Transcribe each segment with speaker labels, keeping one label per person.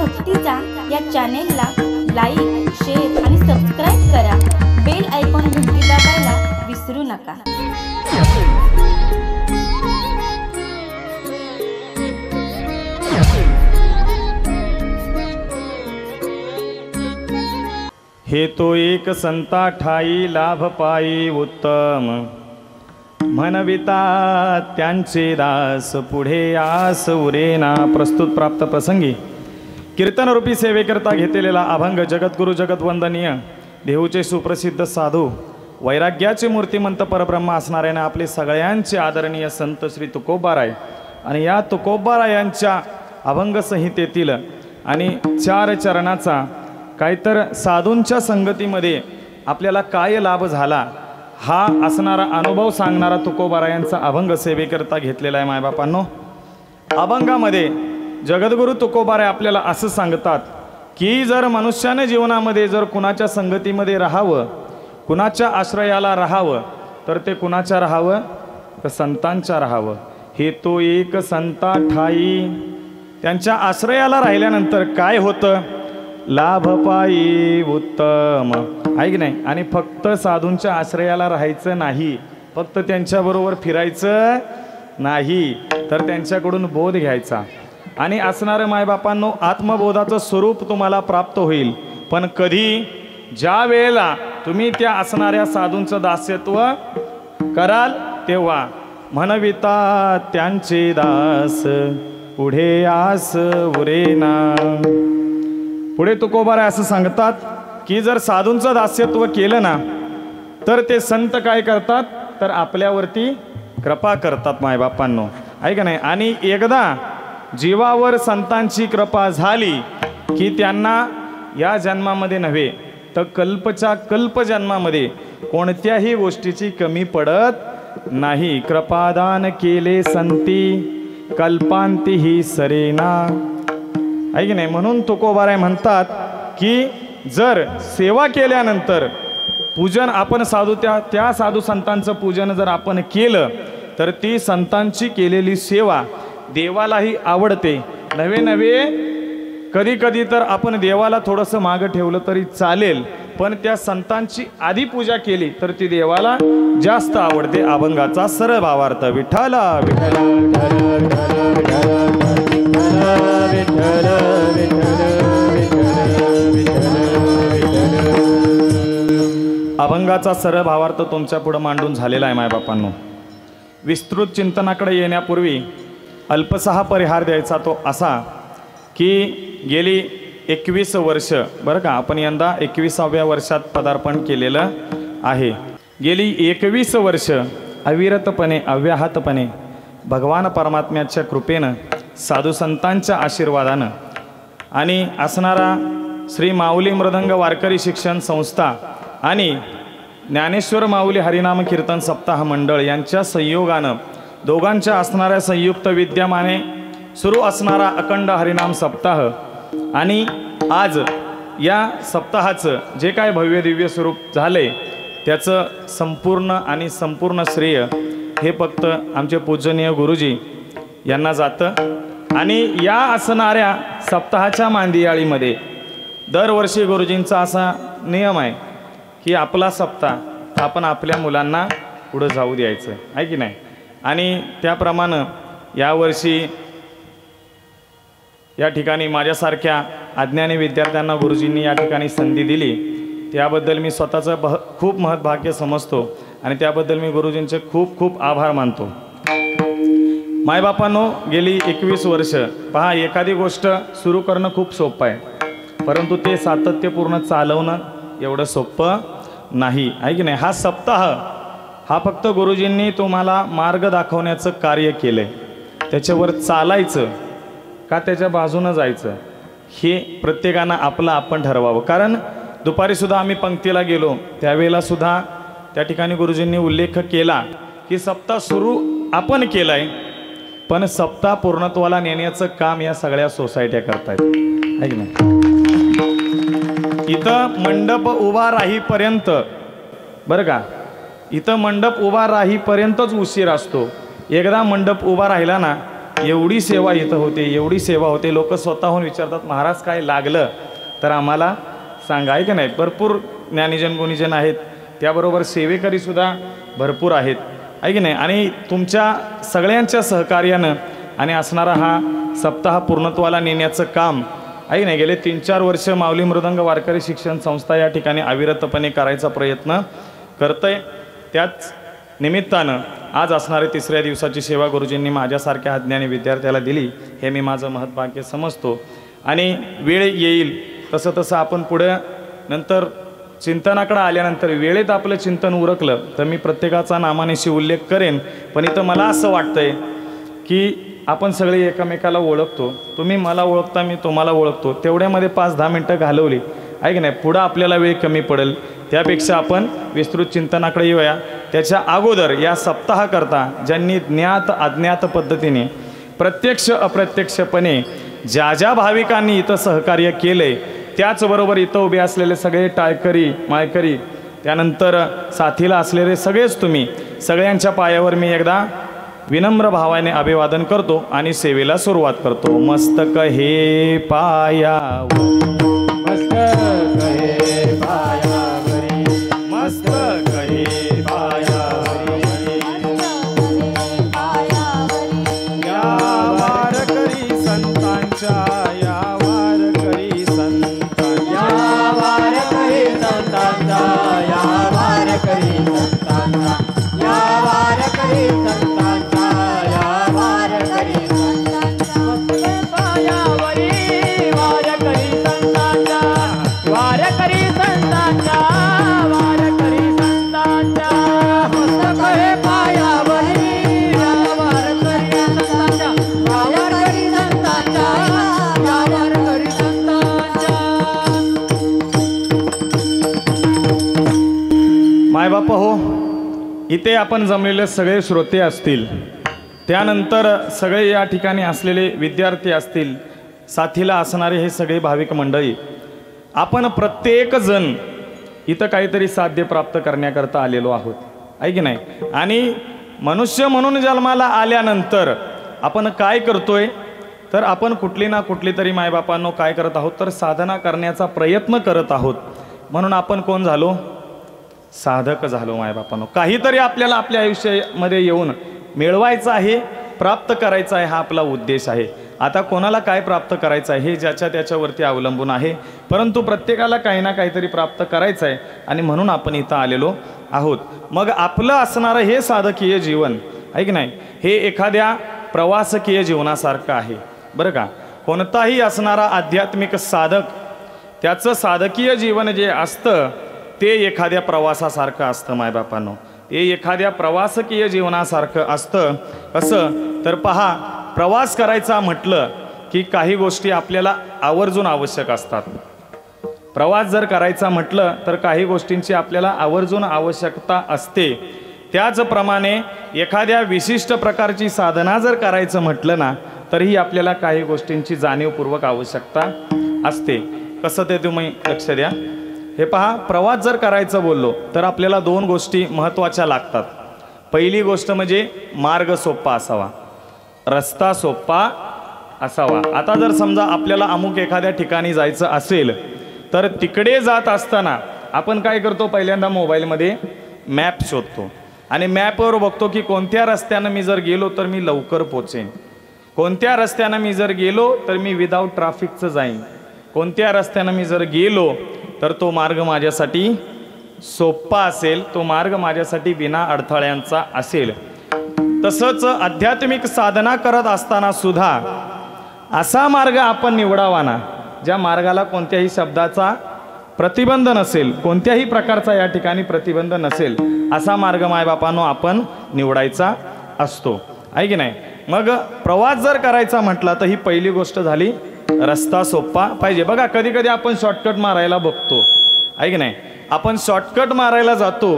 Speaker 1: भक्तीचा या चॅनेलला like, share आणि सबस्क्राईब करा. बेल आयकॉन घंटी दाबायला विसरू नका.
Speaker 2: हे तो एक संता ठाई लाभ पायी उत्तम, म्हणविता त्यांचे दास पुढे आस उरेना. प्रस्तुत प्राप्त प्रसंगी कीर्तनरूपी सेवेकरता घेतलेला अभंग जगद्गुरु जगद्वंदनीय देहूचे सुप्रसिद्ध साधू वैराग्याचे मूर्तिमंत परब्रह्म असणाऱ्याने आपले सगळ्यांचे आदरणीय संत श्री तुकोबाराय आणि या तुकोबारायांच्या अभंग संहितेतील आणि 4 चरणाचा काहीतर साधूंच्या संगतीमध्ये आपल्याला काय लाभ झाला हा असणारा अनुभव सांगणारा तुकोबारायांचा अभंग सेवेकरता घेतलेला आहे. मायबापांनो, अभंगामध्ये जगद्गुरु तुकोबाराय आपल्याला असं सांगतात की जर मनुष्याने जीवनामध्ये जर कुणाच्या संगतीमध्ये राहावं, कुणाच्या आश्रयाला राहावं, तर ते कुणाच्या राहावं, तर संतांच्या राहावं. हे तो एक संता ठाई, त्यांच्या आश्रयाला राहिल्यानंतर काय होतं, लाभ पायी उत्तम, आहे की नाही. आणि फक्त साधूंच्या आश्रयाला राहायचं नाही, फक्त त्यांच्याबरोबर फिरायचं नाही, तर त्यांच्याकडून बोध घ्यायचा. आणि असणारं मायबापांनो आत्मबोधाचं स्वरूप तुम्हाला प्राप्त होईल. पण कधी, ज्या वेळेला तुम्ही त्या असणाऱ्या साधूंचं दास्यत्व कराल तेव्हा. म्हणविता त्यांचे दास पुढे आस उरेना. पुढे तुकोबाराय असं सांगतात की जर साधूंचं दास्यत्व केलं ना तर ते संत काय करतात, तर आपल्यावरती कृपा करतात. मायबापांनो, आहे का नाही. आणि एकदा जीवावर संतांची कृपा झाली की त्यांना या जन्मामध्ये नव्हे तर कल्पच्या कल्पजन्मामध्ये कोणत्याही गोष्टीची कमी पडत नाही. कृपादान केले संती कल्पांती ही सरेना, आहे की नाही. म्हणून तुकोबाराय म्हणतात की जर सेवा केल्यानंतर पूजन आपण साधू त्या साधू संतांचं पूजन जर आपण केलं तर ती संतांची केलेली सेवा देवालाही आवडते. नवे नवे कधी कधी तर आपण देवाला थोडंसं मागं ठेवलं तरी चालेल, पण त्या संतांची आधी पूजा केली तर ती देवाला जास्त आवडते. अभंगाचा सरळ भावार्थ विठ्ठला अभंगाचा सरळ भावार्थ तुमच्या पुढे मांडून झालेला आहे. मायबापांनो, विस्तृत चिंतनाकडे येण्यापूर्वी अल्पसहा परिहार द्यायचा तो असा की गेली 21 वर्ष, बरं का, आपण यंदा 21व्या वर्षात पदार्पण केलेलं आहे. गेली 21 वर्ष अविरतपणे अव्याहतपणे भगवान परमात्म्याच्या कृपेनं साधू संतांच्या आशीर्वादानं आणि असणारा श्री माऊली मृदंग वारकरी शिक्षण संस्था आणि ज्ञानेश्वर माऊली हरिनाम कीर्तन सप्ताह मंडळ यांच्या संयोगानं दोघांच्या असणाऱ्या संयुक्त विद्यमाने सुरू असणारा अखंड हरिनाम सप्ताह आणि आज या सप्ताहाचं जे काय भव्य दिव्य स्वरूप झाले त्याचं संपूर्ण श्रेय हे फक्त आमचे पूजनीय गुरुजी यांना जातं. आणि या असणाऱ्या सप्ताहाच्या मांदियाळीमध्ये दरवर्षी गुरुजींचा असा नियम आहे की आपला सप्ताह आपण आपल्या मुलांना पुढं जाऊ द्यायचं, आहे की नाही. आणि त्याप्रमाणे यावर्षी या ठिकाणी माझ्यासारख्या अज्ञानी विद्यार्थ्यांना गुरुजींनी या ठिकाणी संधी दिली, त्याबद्दल मी स्वतःचं खूप महत्भाग्य समजतो आणि त्याबद्दल मी गुरुजींचे खूप खूप आभार मानतो. मायबापांनो, गेली 21 वर्ष पहा, एखादी गोष्ट सुरू करणं खूप सोपं आहे, परंतु ते सातत्यपूर्ण चालवणं एवढं सोपं नाही, आहे की नाही. हा सप्ताह हा फक्त गुरुजींनी तुम्हाला मार्ग दाखवण्याचं कार्य केलं आहे. त्याच्यावर चालायचं का त्याच्या बाजूनं जायचं हे प्रत्येकानं आपलं आपण ठरवावं. कारण दुपारीसुद्धा आम्ही पंक्तीला गेलो त्यावेळेला सुद्धा त्या ठिकाणी गुरुजींनी उल्लेख केला की सप्ताह सुरू आपण केलं आहे, पण सप्ताह पूर्णत्वाला नेण्याचं काम या सगळ्या सोसायट्या करतायत, आहे की नाही. इथं मंडप उभा राहीपर्यंत, बरं का, इथं मंडप उभा राहीपर्यंतच उशीर असतो. एकदा मंडप उभा राहिला ना एवढी सेवा इथं होते, एवढी सेवा होते. लोक स्वतःहून विचारतात महाराज काय लागलं तर आम्हाला सांगा, आहे की नाही. भरपूर ज्ञानीजन गुणीजन आहेत, त्याबरोबर सेवेकरीसुद्धा भरपूर आहेत, आहे की नाही. आणि तुमच्या सगळ्यांच्या सहकार्यानं आणि असणारा हा सप्ताह पूर्णत्वाला नेण्याचं काम आहे नाही. गेले 3-4 वर्ष माऊली मृदंग वारकरी शिक्षण संस्था या ठिकाणी अविरतपणे करायचा प्रयत्न करतंय. त्याच निमित्तानं आज असणारे 3ऱ्या दिवसाची सेवा गुरुजींनी माझ्यासारख्या अज्ञानी विद्यार्थ्याला दिली, हे मी माझं महत्भाग्य समजतो. आणि वेळ येईल तसं तसं आपण पुढं नंतर चिंतनाकडे आल्यानंतर वेळेत आपलं चिंतन उरकलं तर मी प्रत्येकाचा नामानिशी उल्लेख करेन. पण इथं मला असं वाटतंय की आपण सगळे एकमेकाला ओळखतो, तुम्ही मला ओळखता, मी तुम्हाला ओळखतो, तेवढ्यामध्ये 5-10 मिनटं घालवली आहे की नाही. पुढं आपल्याला वेळ कमी पडेल, त्यापेक्षा आपण विस्तृत चिंतनाकडे येऊया. त्याच्या अगोदर या सप्ताहाकरता ज्यांनी ज्ञात अज्ञात पद्धतीने प्रत्यक्ष अप्रत्यक्षपणे ज्या ज्या भाविकांनी इथं सहकार्य केले, त्याचबरोबर इथं उभे असलेले सगळे टाळकरी माळकरी, त्यानंतर साथीला असलेले सगळेच तुम्ही, सगळ्यांच्या पायावर मी एकदा विनम्र भावाने अभिवादन करतो आणि सेवेला सुरुवात करतो. मस्तक हे पायावर, मस्तक हे पायावरी, मस्तक हे पायावरी, या वारकरी संतांच्या, या वारकरी संतांच्या, या वारकरी संतांच्या, या वारकरी संतांच्या, या वारकरी संतांच्या, मायबापा हो, इथे आपण जमलेले सगळे श्रोते असतील, त्यानंतर सगळे या ठिकाणी असलेले विद्यार्थी असतील, साथीला असणारे हे सगळे भाविक मंडळी, आपण प्रत्येक जण इथं काहीतरी साध्य प्राप्त करण्याकरता आलेलो आहोत, आहे की नाही. आणि मनुष्य म्हणून जन्माला आल्यानंतर आपण काय करतोय तर आपण कुठली ना कुठली तरी मायबापांनो काय करत आहोत तर साधना करण्याचा प्रयत्न करत आहोत. म्हणून आपण कोण झालो? साधक झालो मायबापांनो. काहीतरी आपल्याला आपल्या आयुष्यामध्ये येऊन मिळवायचं आहे, प्राप्त करायचं आहे, हा आपला उद्देश आहे. आता कोणाला काय प्राप्त करायचं आहे हे ज्याच्या त्याच्यावरती अवलंबून आहे, परंतु प्रत्येकाला काही ना काहीतरी प्राप्त करायचं आहे आणि म्हणून आपण इथं आलेलो आहोत. मग आपलं असणारं हे साधकीय जीवन आहे की नाही, हे एखाद्या प्रवासकीय जीवनासारखं आहे बरं का. कोणताही असणारा आध्यात्मिक साधक त्याचं साधकीय जीवन जे असतं ते एखाद्या प्रवासासारखं असतं मायबापांनो. ते एखाद्या प्रवासकीय जीवनासारखं असतं. कसं तर पहा, प्रवास करायचा म्हटलं की काही गोष्टी आपल्याला आवर्जून आवश्यक असतात. प्रवास जर करायचा म्हटलं तर काही गोष्टींची आपल्याला आवर्जून आवश्यकता असते. त्याचप्रमाणे एखाद्या विशिष्ट प्रकारची साधना जर करायचं म्हटलं ना तरीही आपल्याला काही गोष्टींची जाणीवपूर्वक आवश्यकता असते. कसं ते तुम्ही लक्ष द्या. हे पहा, प्रवास जर करायचं बोललो तर आपल्याला 2 गोष्टी महत्त्वाच्या लागतात. पहिली गोष्ट म्हणजे मार्ग सोपा असावा, रस्ता सोपा असावा. आता जर समजा आपल्याला अमुक एखाद्या ठिकाणी जायचं असेल तर तिकडे जात असताना आपण काय करतो, पहिल्यांदा मोबाईलमध्ये मॅप शोधतो आणि मॅपवर बघतो की कोणत्या रस्त्यानं मी जर गेलो तर मी लवकर पोचेन, कोणत्या रस्त्यानं मी जर गेलो तर मी विदाऊट ट्रॅफिकचं जाईन, कोणत्या रस्त्यानं मी जर गेलो तर तो मार्ग माझ्यासाठी सोपा असेल, तो मार्ग माझ्यासाठी बिना अडथळ्यांचा असेल. तसंच आध्यात्मिक साधना करत असताना सुद्धा असा मार्ग आपण निवडावा ना ज्या मार्गाला कोणत्याही शब्दाचा प्रतिबंध नसेल, कोणत्याही प्रकारचा या ठिकाणी प्रतिबंध नसेल, असा मार्ग मायबापांनो आपण निवडायचा असतो, आहे की नाही. मग प्रवास जर करायचा म्हटला तर ही पहिली गोष्ट झाली, रस्ता सोपा पाहिजे. बघा, कधी कधी आपण शॉर्टकट मारायला बघतो, आहे की नाही. आपण शॉर्टकट मारायला जातो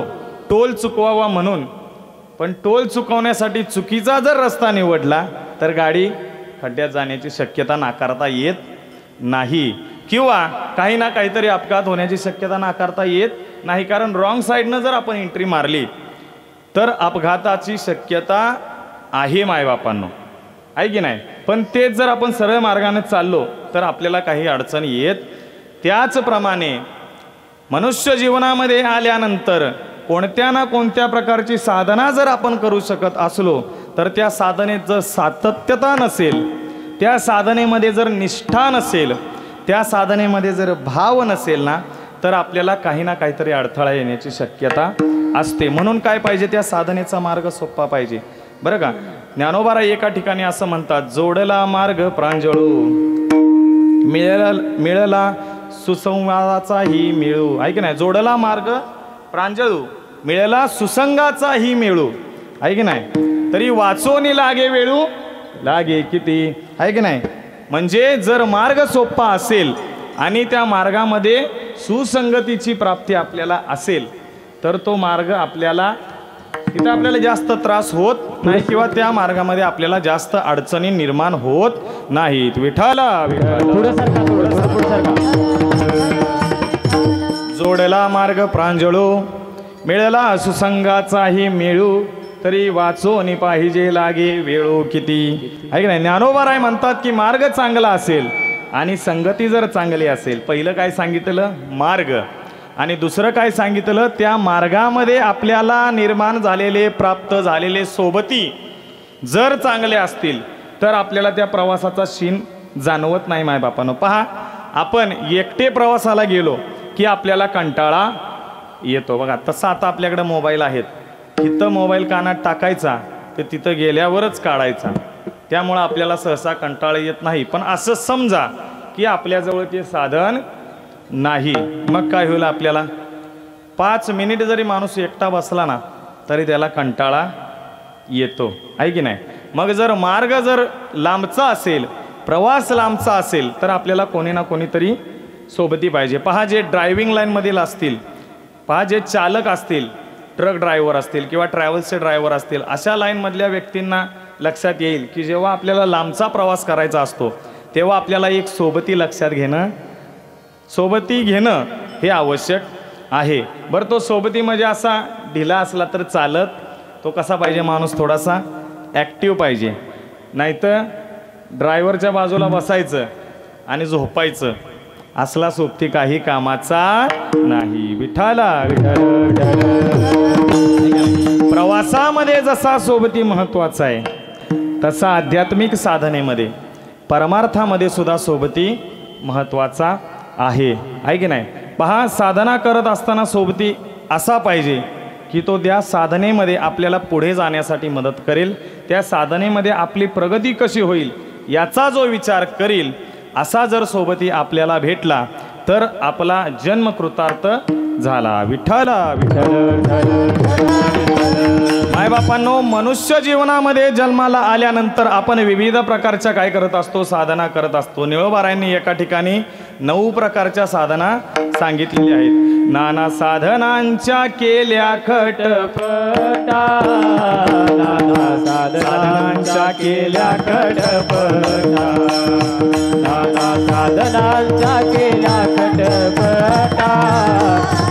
Speaker 2: टोल चुकवावा म्हणून, पण टोल चुकवण्यासाठी चुकीचा जर रस्ता निवडला तर गाडी खड्ड्यात जाण्याची शक्यता नाकारता येत नाही, किंवा काही ना काहीतरी अपघात होण्याची शक्यता नाकारता येत नाही. कारण रॉंग साईडनं जर आपण एंट्री मारली तर अपघाताची शक्यता आहे मायबापांनो. आहे की नाही. पण तेच जर आपण सरळ मार्गाने चाललो तर आपल्याला काही अडचणी येत. त्याचप्रमाणे मनुष्य जीवनामध्ये आल्यानंतर कोणत्या ना कोणत्या प्रकारची साधना जर आपण करू शकत असलो तर त्या साधनेत जर सातत्यता नसेल, त्या साधनेमध्ये जर निष्ठा नसेल, त्या साधनेमध्ये जर भाव नसेल ना, तर आपल्याला काही ना काहीतरी अडथळा येण्याची शक्यता असते. म्हणून काय पाहिजे, त्या साधनेचा मार्ग सोपा पाहिजे. बरं का, ज्ञानोबा एका ठिकाणी असं म्हणतात, जोडला मार्ग प्रांजळू मिळला सुसंवादाचाही मिळू. ऐक नाही, जोडला मार्ग प्रांजळू मिळला सुसंगाचाही मिळू. ऐक नाही, तरी वाचोनी लागे वेळू लागे किती. ऐक नाही, म्हणजे जर मार्ग सोपा असेल आणि त्या मार्गामध्ये सुसंगतीची प्राप्ती आपल्याला असेल तर तो मार्ग आपल्याला तिथं आपल्याला जास्त त्रास होत नाही किंवा त्या मार्गामध्ये आपल्याला जास्त अडचणी निर्माण होत नाहीत. विठाला जोडला मार्ग प्रांजळू मिळला सुसंगाचाही मिळू तरी वाचोनी पाहिजे लागे वेळू किती. ऐक नाही, ज्ञानोबा म्हणतात की मार्ग चांगला असेल आणि संगती जर चांगली असेल, पहिलं काय सांगितलं मार्ग, आणि दुसरं काय सांगितलं त्या मार्गामध्ये आपल्याला निर्माण झालेले प्राप्त झालेले सोबती जर चांगले असतील तर आपल्याला त्या प्रवासाचा शीण जाणवत नाही. मायबापानं पहा, आपण एकटे प्रवासाला गेलो की आपल्याला कंटाळा येतो. बघा, तसं आता आपल्याकडे मोबाईल आहेत, तिथं मोबाईल कानात टाकायचा तर तिथं गेल्यावरच काढायचा, त्यामुळं आपल्याला सहसा कंटाळा येत नाही. पण असं समजा की आपल्याजवळ ते साधन नाही, मग काय होईल, आपल्याला 5 मिनिट जरी माणूस एकटा बसला ना तरी त्याला कंटाळा येतो. आहे की नाही. मग जर मार्ग जर लांबचा असेल, प्रवास लांबचा असेल तर आपल्याला कोणी ना कोणीतरी सोबती पाहिजे. पहा, जे ड्रायव्हिंग लाईनमधील असतील, पहा जे चालक असतील, ट्रक ड्रायव्हर असतील किंवा ट्रॅव्हल्सचे ड्रायव्हर असतील, अशा लाईनमधल्या व्यक्तींना लक्षात येईल की जेव्हा आपल्याला लांबचा प्रवास करायचा असतो तेव्हा आपल्याला एक सोबती लक्षात घेणं, सोबती घेणं हे आवश्यक आहे. बरं, तो सोबती म्हणजे असा ढिला असला तर चालत, तो कसा पाहिजे, माणूस थोडासा ॲक्टिव्ह पाहिजे. नाहीतर ड्रायव्हरच्या बाजूला बसायचं आणि झोपायचं असला सोबती काही कामाचा नाही. विठाला प्रवासामध्ये जसा सोबती महत्वाचा आहे तसा आध्यात्मिक साधनेमध्ये परमार्थामध्ये सुद्धा सोबती महत्वाचा आहे. आहे की नाही. पहा, साधना करत असताना सोबती असा पाहिजे की तो त्या साधनेमध्ये आपल्याला पुढे जाण्यासाठी मदत करेल, त्या साधनेमध्ये आपली प्रगती कशी होईल याचा जो विचार करील असा जर सोबती आपल्याला भेटला तर आपला जन्म कृतार्थ झाला. विठ्ठला मायबापांनो, मनुष्य जीवनामध्ये जन्माला आल्यानंतर आपण विविध प्रकारच्या काय करत असतो, साधना करत असतो. निळोबारायांनी एका ठिकाणी 9 प्रकारच्या साधना सांगितलेल्या आहेत. नाना साधनांच्या केल्या खटपटा, नाना साधनांच्या केल्या खटपटा, नाना साधनांच्या केल्या खटपटा,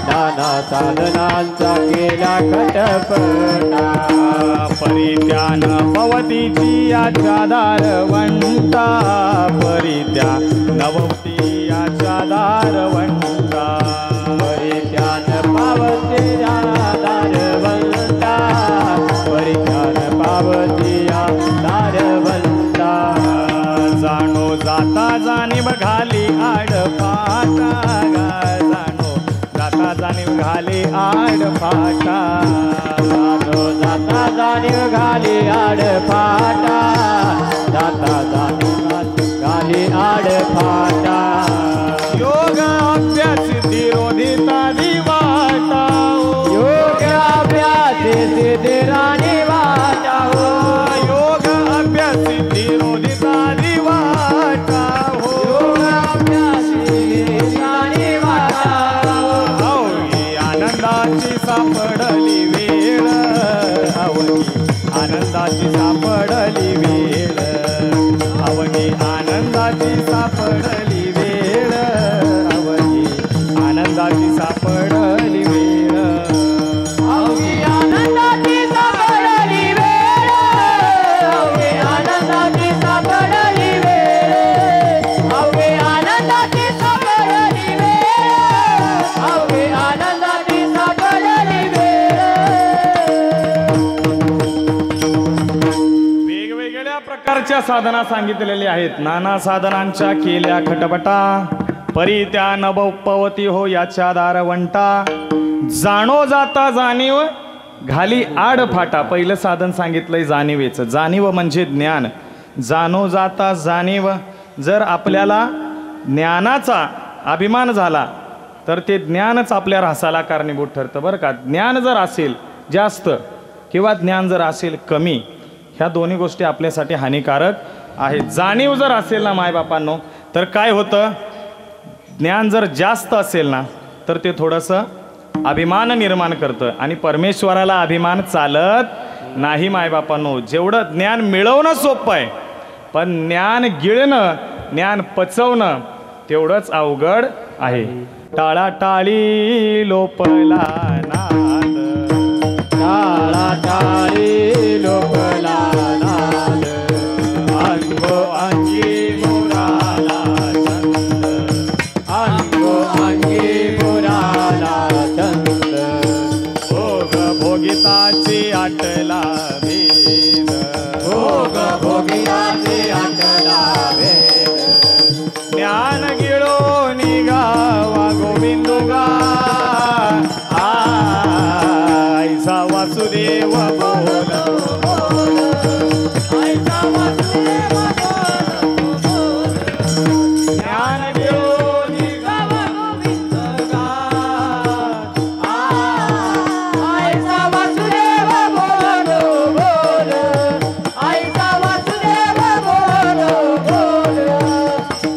Speaker 2: नाना साधनांचा केला खटपटा. परित्यान पवतीची याच्या दारवंता, परित्या नवती याच्या दारवंता, परित्यान पावतीया दारवंता, परित्यान पावतीया दारवंता. जाणो जाता जाणीव घाली आडफाटा, जाणो जाता जाणीव घाली आडफाटा, जाणो जाता जाणीव घाली आडफाटा, जाता जाणीव घाली आडफाटा. योग अभ्यास सिद्धिरोधिता दिवाटा, योग अभ्यास सिद्धिराणी वाटा, योग अभ्यास सिद्धिरोधिता दिवाटा, योग अभ्यास सिद्धिराणी वाटा. आनंदाची सापडली वेळ, अवघी आनंदाची सापडली वेळ, अवघी आनंदाची सापडली वेळ, अवघी आनंदाची सापडली वेळ, अवघी आनंदाची सापडली वेळ, अवघी आनंदाची ज्ञानाच्या साधना सांगितलेल्या आहेत. नाना साधनांच्या केल्या खटपटा, परी त्या नभोपवती हो याच्या दारवंटा. जाणो जाता जाणीव घाली आड फाटा. पहिलं साधन सांगितलंय जाणीवेचं. जाणीव म्हणजे ज्ञान. जाणो जाता जाणीव. जर आपल्याला ज्ञानाचा अभिमान झाला तर ते ज्ञानच आपल्या ऱ्हासाला कारणीभूत ठरतं बरं का. ज्ञान जर असेल जास्त किंवा ज्ञान जर असेल कमी, ह्या दोन्ही गोष्टी आपल्यासाठी हानिकारक आहेत. जाणीव जर असेल ना मायबापांनो तर काय होतं, ज्ञान जर जास्त असेल ना तर ते थोडंसं अभिमान निर्माण करतं आणि परमेश्वराला अभिमान चालत नाही मायबापांनो. जेवढं ज्ञान मिळवणं सोपं आहे पण ज्ञान गिळणं, ज्ञान पचवणं तेवढंच अवघड आहे. टाळाटाळी लोपला नाद, टाळाटाळी लोपला नाद, अंगो अंगी मुराला छंद, अंगो अंगी मुराला छंद, भोग भोगिताची आटला भेद, भोग भोगिताची आटला भेद, ज्ञान गिळो निघावा गोविंदुगा, आईचा वासुदेव बोल, आईचा वासुदेव बोल, ज्ञान गिळो निघावा गोविंदुगा, आईचा वासुदेव बोल, बोल, आईचा वासुदेव बोल, बोल,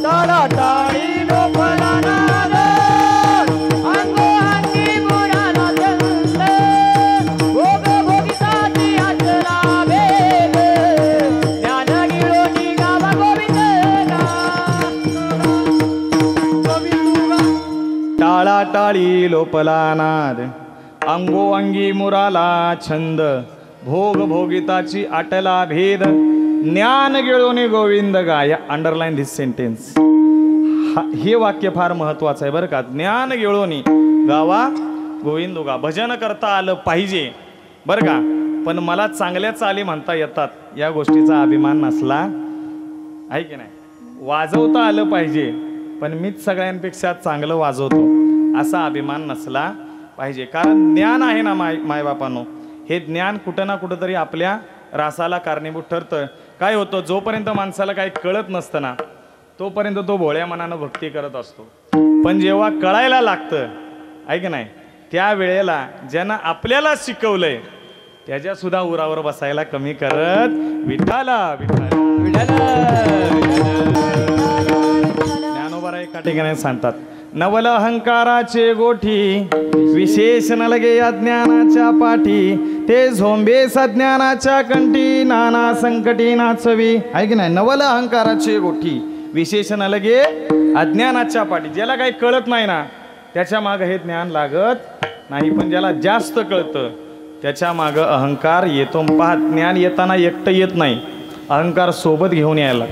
Speaker 2: टाळाटाळी लोपला नाद, अंगो अंगी मुराला छंद, भोग भोगिताची आचला भेद, ज्ञान गिळो निघावा गोविंदगा, गोविंदुगा. टाळाटाळी लोपला नाद, अंगो अंगी मुराला छंद, भोग भोगिताची आटला भेद, ज्ञान गिळोनी गोविंद गा. या अंडरलाईन दिस सेंटेन्स. हे वाक्य फार महत्वाचं आहे बरं का. ज्ञान गिळोनी गावा गोविंद गा. भजन करता आलं पाहिजे बरं का, पण मला चांगल्या चाली म्हणता येतात या गोष्टीचा अभिमान नसला आहे की नाही. वाजवता आलं पाहिजे पण मीच सगळ्यांपेक्षा चांगलं वाजवतो असा अभिमान नसला पाहिजे. कारण ज्ञान आहे ना मायबापांनो, हे ज्ञान कुठं ना कुठं तरी आपल्या रासाला कारणीभूत ठरतं. काय होतं, जोपर्यंत माणसाला काही कळत नसतं ना तोपर्यंत तो भोळ्या मनानं भक्ती करत असतो. पण जेव्हा कळायला लागतं आहे की नाही, त्या वेळेला ज्यानं आपल्याला शिकवलंय त्याच्या सुद्धा उरावर बसायला कमी करत विठाला विठाला ज्ञानोबा एका ठिकाणी सांगतात, नवल अहंकाराचे गोठी विशेष न लगे अज्ञानाच्या पाठी, ते झोंबे सज्ञानाच्या कंठी नाना संकटी नाचवी. आहे की नाही. नवल अहंकाराचे गोठी विशेष न लगे अज्ञानाच्या पाठी. ज्याला काही कळत नाही ना त्याच्या मागं हे ज्ञान लागत नाही, पण ज्याला जास्त कळतं त्याच्या मागं अहंकार येतो. पहा, ज्ञान येताना एकटं येत नाही, अहंकार सोबत घेऊन यायला.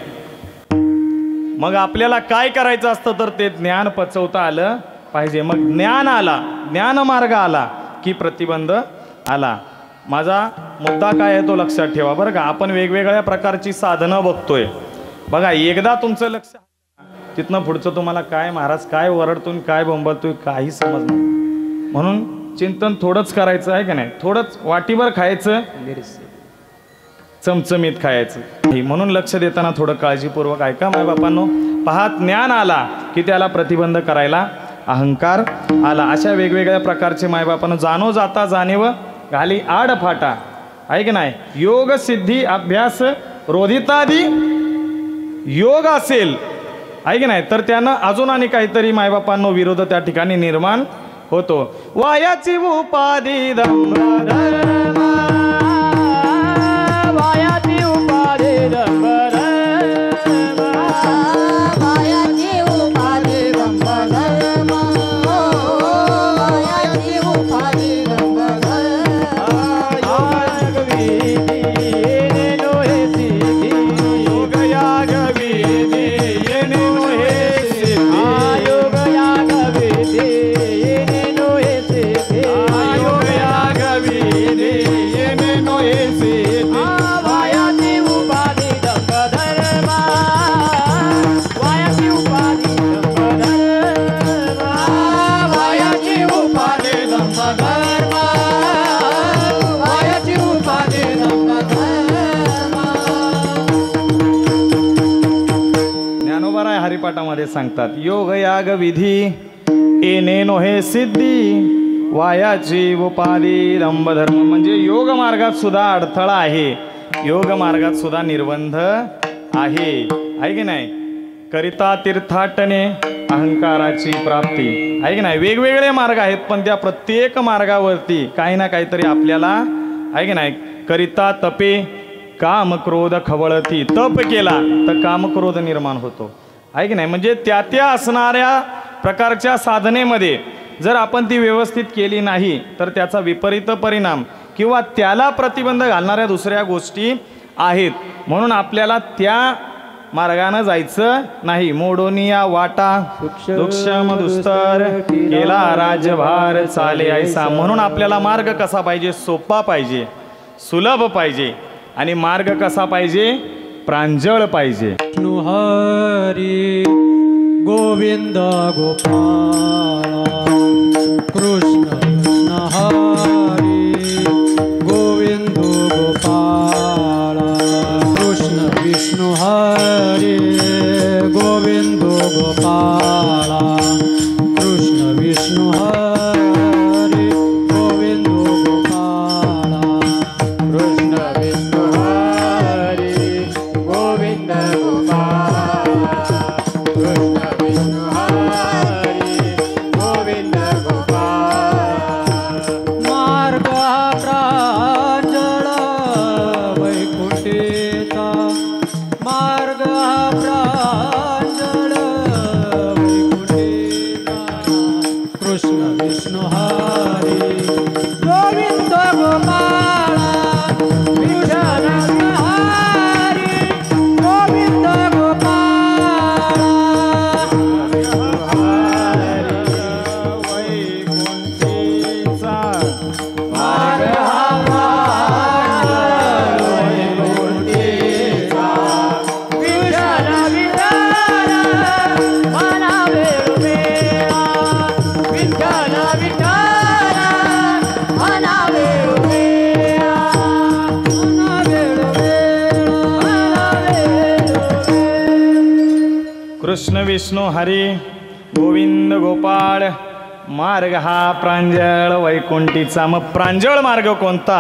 Speaker 2: मग आपल्याला काय करायचं असतं तर ते ज्ञान पचवता आलं पाहिजे. मग ज्ञान आला, ज्ञान मार्ग आला की प्रतिबंध आला. माझा मुद्दा काय आहे तो लक्षात ठेवा बरं का. आपण वेगवेगळ्या प्रकारची साधनं बघतोय बघा. एकदा तुमचं लक्ष तिथनं पुढचं तुम्हाला काय महाराज काय ओरडतोय काय बोंबलतोय काही समजणार. म्हणून चिंतन थोडंच करायचं आहे की नाही. थोडंच वाटीभर खायचं, चमचमीत खायचं. म्हणून लक्ष देताना थोडं काळजीपूर्वक ऐका मायबापांनो. पहा, ज्ञान आला की त्याला प्रतिबंध करायला अहंकार आला. अशा वेगवेगळ्या प्रकारचे मायबापांनो जाणो जाता जाणीव घाली आड फाटा. आहे की नाही. योग सिद्धी अभ्यास रोधितादी योग असेल आहे की नाही तर त्यानं अजून आणि काहीतरी मायबापांनो विरोध त्या ठिकाणी निर्माण होतो. वायाची उपाधी धर्म, वायाची उपाधी धर्म, वायाची उपाधी धर्म, वायाची उपाधी धर्म, योग यागविधी येणे नोहे सिद्धी, योग यागविधी येणे नोहे सिद्धी, योग यागविधी आहे हरिपाठामध्ये सांगतात, योग याग विधी येणे नोहे सिद्धी वायाची उपाधी दंभधर्म. म्हणजे योग मार्गात सुद्धा अडथळा आहे, योग मार्गात सुद्धा निर्बंध आहे की नाही. करिता तीर्थाटने अहंकाराची प्राप्ती आहे की नाही. वेगवेगळे मार्ग आहेत, पण त्या प्रत्येक मार्गावरती काही ना काहीतरी आपल्याला आहे की नाही. करिता तपे काम क्रोध खवळती. तप केला तर काम क्रोध निर्माण होतो आहे की नाही. म्हणजे त्या असणाऱ्या प्रकारच्या साधनेमध्ये जर आपण ती व्यवस्थित केली नाही तर त्याचा विपरीत परिणाम किंवा त्याला प्रतिबंध घालणाऱ्या दुसऱ्या गोष्टी आहेत. म्हणून आपल्याला त्या मार्गानं जायचं नाही. मोडोनिया वाटा दुक्षम दुस्तर केला राजभार चाले ऐसा. म्हणून आपल्याला मार्ग कसा पाहिजे, सोपा पाहिजे, सुलभ पाहिजे. आणि मार्ग कसा पाहिजे, प्रांजळ पाहिजे.
Speaker 3: विष्णु हरी गोविंद गोपाल कृष्ण कृष्ण हरी गोविंद गोपाल कृष्ण विष्णु हरी गोविंद गोपाल कृष्ण विष्णु हरी गोविंद गोपाल कृष्ण विष्णु हरी गोविंद गोपाल कृष्ण विष्णु हरी गोविंद गोपाल. मार्ग प्रांजळ वैकुंठेचा मार्ग प्रांजळ वैकुंठेचा कृष्ण विष्णु हरी गोविंद गोपाल विठ्ठल हरी गोविंद गोपाल
Speaker 2: वैकुंठीचा
Speaker 3: मार्ग वैकुंठेचा विठ्ठल विठ्ठल मना वेळोवेळा विठ्ठल विठ्ठल मना वेळोवेळा मना वेळोवेळा मना वेळोवेळा.
Speaker 2: कृष्ण विष्णू हरी गोविंद गोपाळ. मार्ग हा प्रांजळ वैकुंठीचा. मग प्रांजळ मार्ग कोणता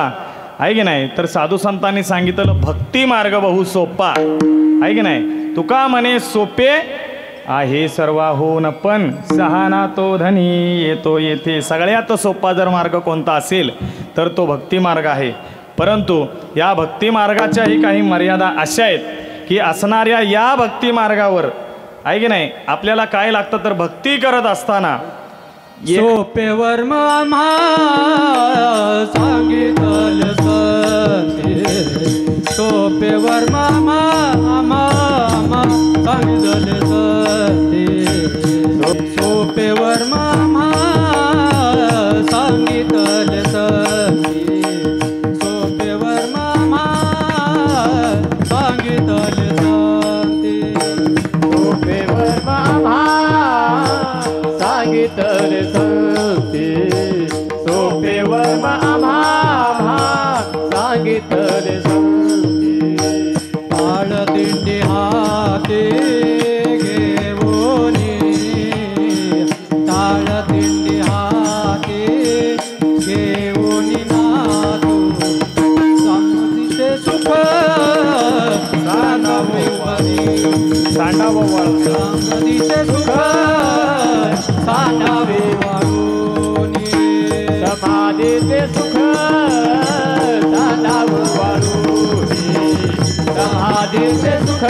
Speaker 2: आहे की नाही, तर साधू संतांनी सांगितलं भक्ती मार्ग बहु सोपा आहे की नाही. तुका म्हणे सोपे आहे सर्वाहून पण सहाना तो धनी येतो येथे. सगळ्यात सोपा जर मार्ग कोणता असेल तर तो भक्ती मार्ग आहे. परंतु या भक्ती मार्गाच्याही काही मर्यादा अशा आहेत की असणाऱ्या या भक्ती मार्गावर आहे की नाही आपल्याला काय लागतं, तर भक्ती करत असताना
Speaker 3: सोपे वर्म आम्हा सांगितल सत्य सोपे वर्म आम्हा सांगितल सत्य सोपे वर्म आम्हा सांगितल सत्य सोपे वर्म आम्हा सांगितल सत्य सोपे वर्म आम्हा सांगितल सत्य सोपे वर्म आम्हा सांगितल सत्य ताळ दिंडी हाते घेऊनी ताळ दिंडी हाते घेऊनी नातू सांगतीचे सुख सांगावे वारी
Speaker 2: सांडावं वाळू.
Speaker 3: सांगतीचे सुख सांडावे वाळूनी समाधीचे सुख सांडावे वाळूनी समाधीचे सुख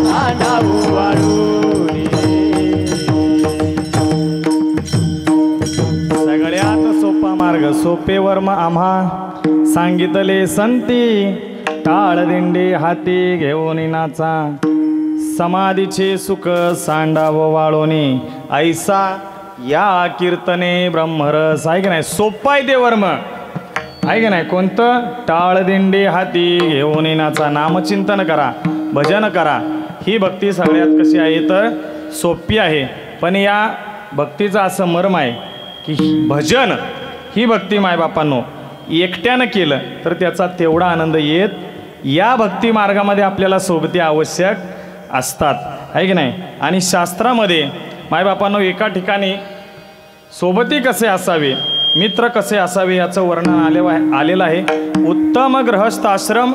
Speaker 3: सांडावे वाळूनी.
Speaker 2: सगळ्यात सोपा मार्ग सोपे वर्म आम्हा सांगितले संती टाळ दिंडे हाती घेऊन नाचा समाधीचे सुख सांडावं वाळोनी ऐसा या कीर्तने ब्रह्मरस आहे की नाही. सोपा आहे ते वर्म आहे की नाही. कोणतं, टाळ दिंडे हाती घेऊन नाचा. नामचिंतन करा, भजन करा. ही भक्ती सगळ्यात कशी आहे तर सोपी आहे. पण या भक्तीचं असं मर्म आहे की भजन ही भक्ती मायबापांनो एकट्यानं केलं तर त्याचा तेवढा आनंद येत. या भक्ती मार्गामध्ये आपल्याला सोबती आवश्यक असतात. आहे की नाही. आणि शास्त्रामध्ये मायबापांनो एका ठिकाणी सोबती कसे असावे, मित्र कसे असावे याचं वर्णन आलेलं आहे. उत्तम गृहस्थाश्रम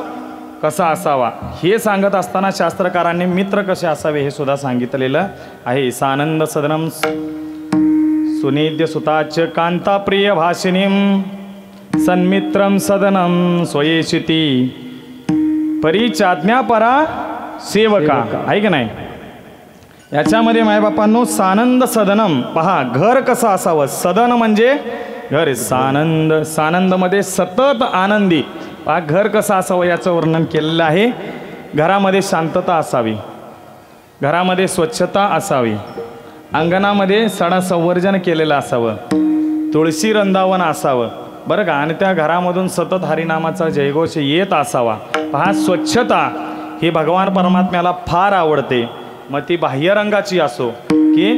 Speaker 2: कसा असावा हे सांगत असताना शास्त्रकारांनी मित्र कसे असावे हे सुद्धा सांगितलेलं आहे. सानंद सदनम सुनिद्य सुताच कांताप्रिय भाषिणीम सन्मित्रम सदनम स्वयेशिती परिचाज्ञापरा सेवका, आहे की नाही. याच्यामध्ये मायबापांनो सानंद सदनम पहा, घर कसं असावं. सदन म्हणजे घर, सानंद, सानंदमध्ये सतत आनंदी. पहा घर कसं असावं याचं वर्णन केलेलं आहे. घरामध्ये शांतता असावी, घरामध्ये स्वच्छता असावी, अंगणामध्ये सडा संवर्जन केलेलं असावं, तुळशी वृंदावन असावं बरं का. आणि त्या घरामधून सतत हरिनामाचा जयघोष येत असावा. पहा स्वच्छता ही भगवान परमात्म्याला फार आवडते. मग ती बाह्यरंगाची असो की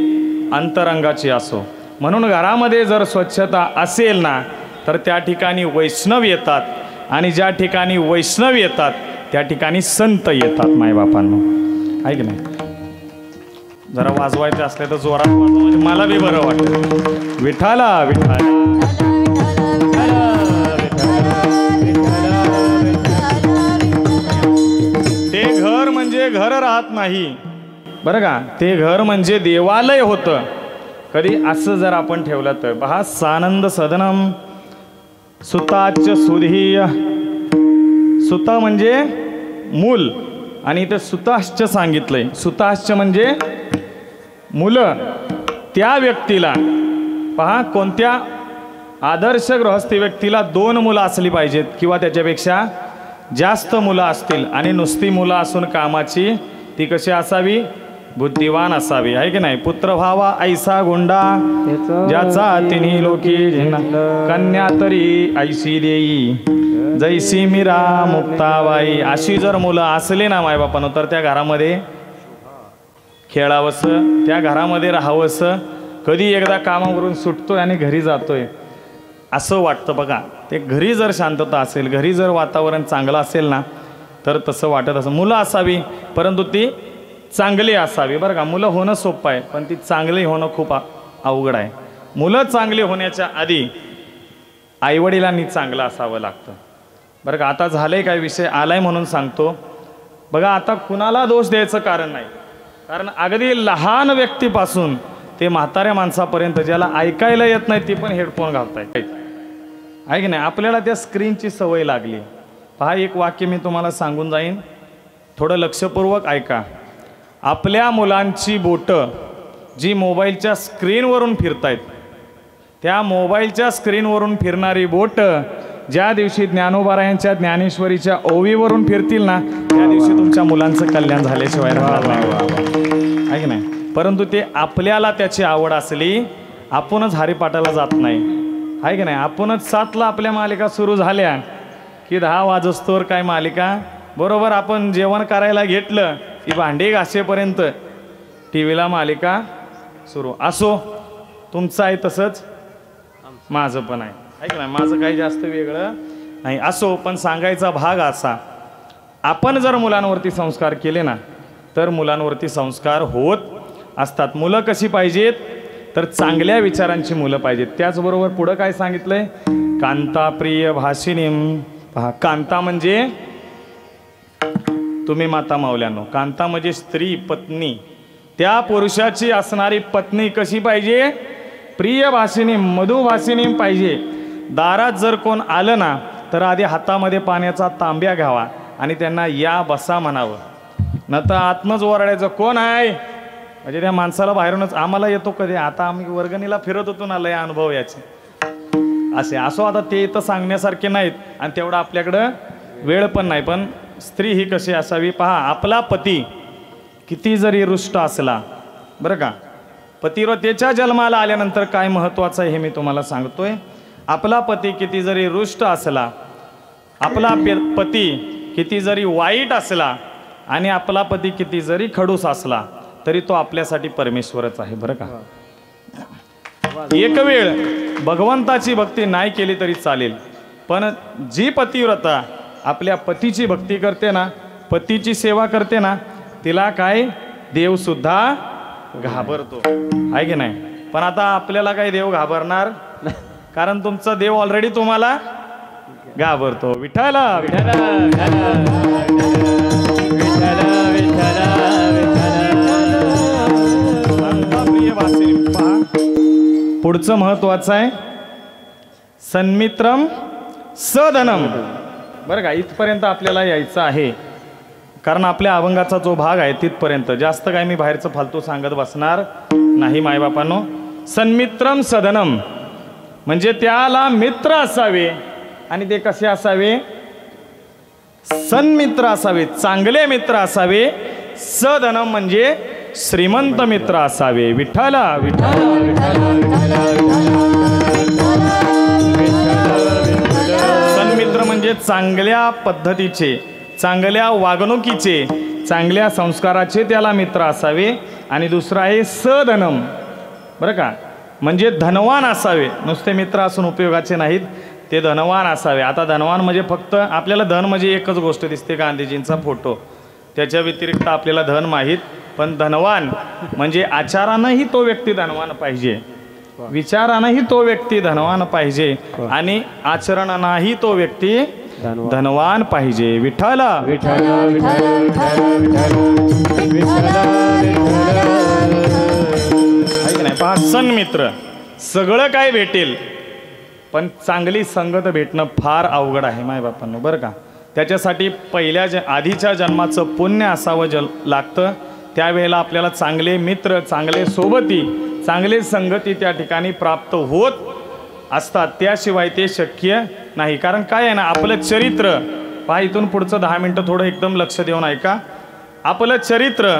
Speaker 2: अंतरंगाची असो. म्हणून घरामध्ये जर स्वच्छता असेल ना तर त्या ठिकाणी वैष्णव येतात, आणि ज्या ठिकाणी वैष्णव येतात त्या ठिकाणी संत येतात मायबापांनो, आहे की नाही. जरा वाजवायचे असले तर जोरात वाजवा, म्हणजे मला बी बरं वाटतं. विठाला विठाला ते घर म्हणजे घर राहत नाही बरं का. ते घर म्हणजे देवालय होतं. कधी असं जर आपण ठेवलं तर पहा, सानंद सदनम सुताच सुधीय. सुत म्हणजे मूल, आणि इथं सुताश्च सांगितलंय. सुताश्च म्हणजे मुलं. त्या व्यक्तीला पहा, कोणत्या आदर्श गृहस्थी व्यक्तीला 2 मुलं असली पाहिजेत किंवा त्याच्यापेक्षा जास्त मुलं असतील, आणि नुसती मुलं असून कामाची, ती कशी असावी, बुद्धिवान असावी, आहे की नाही. पुत्र व्हावा ऐसा गुंडा ज्याचा तिन्ही लोकी कन्या तरी ऐशी देई जैसी मीरा मुक्ताबाई. अशी जर मुलं असली ना मायबापानं तर त्या घरामध्ये खेळावंसं, त्या घरामध्ये राहावंसं. कधी एकदा कामावरून सुटतोय आणि घरी जातोय असं वाटतं बघा. ते घरी जर शांतता असेल, घरी जर वातावरण चांगलं असेल ना तर तसं वाटत असं. मुलं असावी परंतु ती चांगली असावी बरं का. मुलं होणं सोपं आहे पण ती चांगली होणं खूप अवघड आहे. मुलं चांगली होण्याच्या आधी आईवडिलांनी चांगलं असावं लागतं बरं का. आता झालंय काय, विषय आलाय म्हणून सांगतो बघा. आता कुणाला दोष द्यायचं कारण नाही, कारण अगदी लहान व्यक्तीपासून ते म्हाताऱ्या माणसापर्यंत ज्याला ऐकायला येत नाही ती पण हेडफोन घालतायत, आहे की नाही. आपल्याला त्या स्क्रीनची सवय लागली. पहा, एक वाक्य मी तुम्हाला सांगून जाईन, थोडं लक्षपूर्वक ऐका. आपल्या मुलांची बोटं जी मोबाईलच्या स्क्रीनवरून फिरतायत, त्या मोबाईलच्या स्क्रीनवरून फिरणारी बोटं ज्या दिवशी ज्ञानोबारायांच्या ज्ञानेश्वरीच्या ओवीवरून फिरतील ना त्या दिवशी तुमच्या मुलांचं कल्याण झाल्याशिवाय राहणार नाही, आहे की नाही. परंतु ते आपल्याला त्याची आवड असली, आपणच हरिपाठाला जात नाही, आहे की नाही. आपणच 7ला आपल्या मालिका सुरू झाल्या की 10 वाजस्तोवर काय मालिका, बरोबर आपण जेवण करायला घेतलं की भांडी घासेपर्यंत टी व्हीला मालिका सुरू. असो, तुमचं आहे तसंच माझं पण आहे, आहे की नाही. माझं काही जास्त वेगळं नाही. असो, पण सांगायचा भाग असा, आपण जर मुलांवरती संस्कार केले ना तर मुलांवरती संस्कार होत असतात. मुलं कशी पाहिजेत तर चांगल्या विचारांची मुलं पाहिजेत. त्याचबरोबर पुढं काय सांगितलंय, कांताप्रिय भाषिणीम. पहा, कांता म्हणजे तुम्ही माता माऊल्यांनो, कांता म्हणजे स्त्री, पत्नी. त्या पुरुषाची असणारी पत्नी कशी पाहिजे, प्रिय भाषिणी, मधुभाषिणी पाहिजे. दारात जर कोण आलं ना तर आधी हातामध्ये पाण्याचा तांब्या घ्यावा आणि त्यांना या बसा म्हणावं, न तर आतनंच ओरडायचं कोण आहे. म्हणजे त्या माणसाला बाहेरूनच, आम्हाला येतो कधी, आता आम्ही वर्गणीला फिरत होतो ना, लय अनुभव याचे असे. असो, आता ते इथं सांगण्यासारखे नाहीत आणि तेवढं आपल्याकडं वेळ पण नाही. पण स्त्री ही कशी असावी, पहा, आपला पती किती जरी रुष्ट असला बरं का, पतिव्रतेच्या जन्माला आल्यानंतर काय महत्त्वाचं आहे हे मी तुम्हाला सांगतोय. आपला पती किती जरी रुष्ट असला, आपला पती किती जरी वाईट असला आणि आपला पती किती जरी खडूस असला तरी तो आपल्यासाठी परमेश्वरच आहे बरं का. एक वेळ भगवंताची भक्ती नाही केली तरी चालेल, पण जी पतिव्रता आपल्या पतीची भक्ती करते ना, पतीची सेवा करते ना, तिला काय देव सुद्धा घाबरतो, आहे की नाही? पण आता आपल्याला काही देव घाबरणार, कारण तुमचा देव ऑलरेडी तुम्हाला घाबरतो. विठ्ठल
Speaker 3: विठ्ठल विठ्ठल विठ्ठल
Speaker 2: प्रिय वासिनी, पहा पुढचं महत्वाचं आहे, सन्मित्रम सधनम. बरं का, इथपर्यंत आपल्याला यायचं आहे, कारण आपल्या अभंगाचा जो भाग आहे तिथपर्यंत. जास्त काय मी बाहेरचं फालतू सांगत बसणार नाही मायबापांनो. सन्मित्रम सधनम म्हणजे त्याला मित्र असावे, आणि ते कसे असावे? सन्मित्र असावे, चांगले मित्र असावे. सधनम म्हणजे श्रीमंत मित्र असावे. विठ्ठल सन्मित्र म्हणजे चांगल्या पद्धतीचे, चांगल्या वागणुकीचे, चांगल्या संस्काराचे त्याला मित्र असावे. आणि दुसरं आहे सधनम, बरं का, म्हणजे धनवान असावे. नुसते मित्र असून उपयोगाचे नाहीत, ते धनवान असावे. आता धनवान म्हणजे फक्त आपल्याला धन म्हणजे एकच गोष्ट दिसते, गांधीजींचा फोटो, त्याच्या व्यतिरिक्त आपल्याला धन माहीत. पण धनवान म्हणजे आचारानंही तो व्यक्ती धनवान पाहिजे, विचारानंही तो व्यक्ती धनवान पाहिजे, आणि आचरणानंही तो व्यक्ती धनवान पाहिजे. विठ्ठल
Speaker 3: विठ्ठल
Speaker 2: नाही. पहा, सन्मित्र सगळं काय भेटेल, पण चांगली संगत भेटणं फार अवघड आहे मायबापांनो, बरं का. त्याच्यासाठी आधीच्या जन्माचं पुण्य असावं लागतं. त्यावेळेला आपल्याला चांगले मित्र, चांगले सोबती, चांगले संगती त्या ठिकाणी प्राप्त होत असतात. त्याशिवाय ते शक्य नाही. कारण काय आहे ना, आपलं चरित्र पहा, इथून पुढचं 10 मिनटं थोडं एकदम लक्ष देऊन ऐका. आपलं चरित्र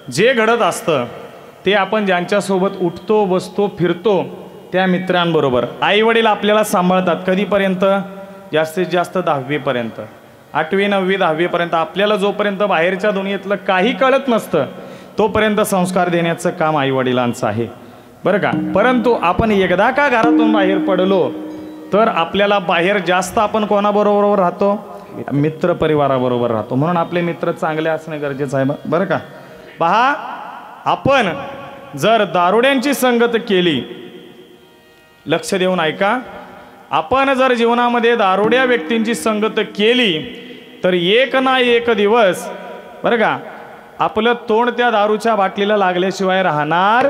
Speaker 2: जे घडत असतं ते आपण ज्यांच्यासोबत उठतो, बसतो, फिरतो त्या मित्रांबरोबर. आईवडील आपल्याला सांभाळतात कधीपर्यंत? जास्तीत जास्त 10वीपर्यंत, 8वी 9वी 10वीपर्यंत. आपल्याला जोपर्यंत बाहेरच्या दुनियेतलं काही कळत नसतं तोपर्यंत संस्कार देण्याचं काम आईवडिलांचं आहे, बरं का. परंतु आपण एकदा का घरातून बाहेर पडलो तर आपल्याला बाहेर जास्त आपण कोणाबरोबर राहतो? मित्र परिवाराबरोबर राहतो. म्हणून आपले मित्र चांगले असणे गरजेचं आहे, बरं का. पहा, आपण जर दारुड्यांची संगत केली, लक्ष देऊन ऐका, आपण जर जीवनामध्ये दारुड्या व्यक्तींची संगत केली तर एक ना एक दिवस, बरं का, आपलं तोंड त्या दारूच्या बाटलीला लागल्याशिवाय राहणार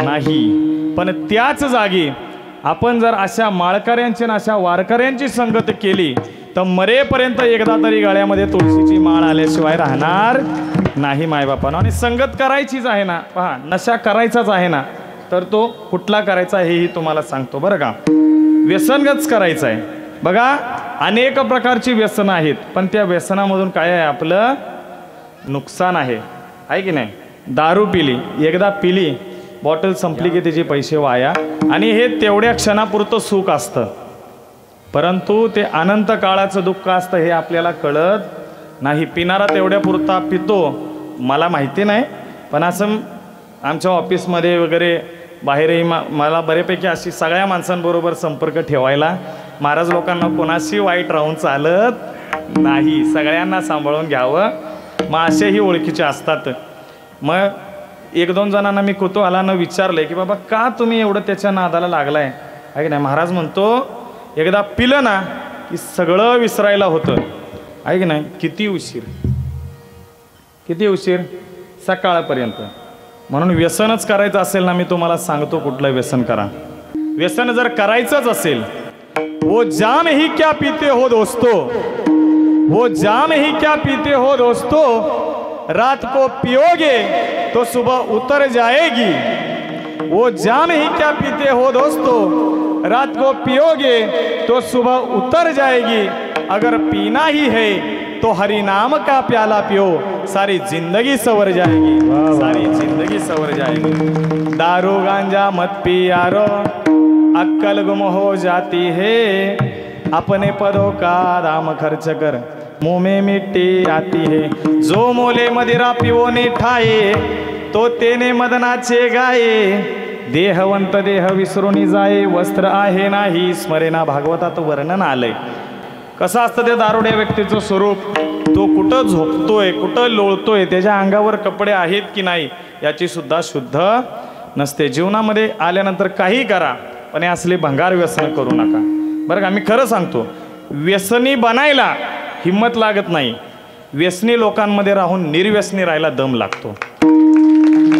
Speaker 2: नाही. पण त्याच जागी आपण जर अशा माळकऱ्यांची आणि अशा वारकऱ्यांची संगत केली तर मरेपर्यंत एकदा तरी गळ्यामध्ये तुळशीची माळ आल्याशिवाय राहणार नाही मायबापांनो. आणि संगत करायचीच आहे ना, पहा, नशा करायचाच आहे ना, तर तो कुठला करायचा हेही तुम्हाला सांगतो, बरं का. व्यसनच करायचं आहे. बघा, अनेक प्रकारची व्यसनं आहेत, पण त्या व्यसनामधून काय आहे? आपलं नुकसान आहे की नाही? दारू पिली, एकदा पिली, बॉटल संपली की त्याचे पैसे वाया, आणि हे तेवढ्या क्षणापुरतं सुख असतं, परंतु ते अनंत काळाचं दुःख असतं हे आपल्याला कळत नाही. पिणारा तेवढ्या पुरता पितो, मला माहिती नाही, पण असं आमच्या ऑफिसमध्ये वगैरे बाहेरही मला बऱ्यापैकी अशी सगळ्या माणसांबरोबर संपर्क ठेवायला, महाराज लोकांना कोणाशी वाईट राहून चालत नाही, सगळ्यांना सांभाळून घ्यावं. मग असेही ओळखीचे असतात. मग 1-2 जणांना मी कुतूहलानं विचारलंय की बाबा का तुम्ही एवढं त्याच्या नादाला लागलाय, आहे की नाही? महाराज म्हणतो, एकदा पिलं ना की सगळं विसरायला होतं, आहे की नाही? किती उशीर? सकाळपर्यंत. म्हणून व्यसनच करायचं असेल ना, मी तुम्हाला सांगतो कुठलं व्यसन करा. व्यसन जर करायचंच असेल, वो जाम ही क्या पीते हो दोस्तों, वो जाम ही क्या पीते हो दोस्तों, रात को पियोगे तो सुबह उतर जाएगी. वो जाम ही क्या पीते हो दोस्तों, रात को पियोगे तो सुबह उतर जाएगी. अगर पीना ही है तो हरि नाम का प्याला पियो, सारी जिंदगी सवर जाएगी, सारी जिंदगी सवर जाएगी. दारू गांजा मत पियारो, अक्कल गुम हो जाती है. अपने पदों का दाम खर्च कर, मुंह में मिट्टी आती है. जो मोले मदिरा पिवोने ठाये, तो तेने मदनाचे गाये. देहवंत देह विसरून जाये, वस्त्र आहे नाही स्मरेना. भागवतात वर्णन आलंय कसं असतं ते दारुड्या व्यक्तीचं स्वरूप. तो कुठं झोपतोय, कुठं लोळतोय, त्याच्या अंगावर कपडे आहेत की नाही याची सुद्धा शुद्ध नसते. जीवनामध्ये आल्यानंतर काही करा, पण हे असले भंगार व्यसन करू नका. बरं का, मी खरं सांगतो, व्यसनी बनायला हिंमत लागत नाही. व्यसनी लोकांमध्ये राहून निर्व्यसनी राहायला दम लागतो.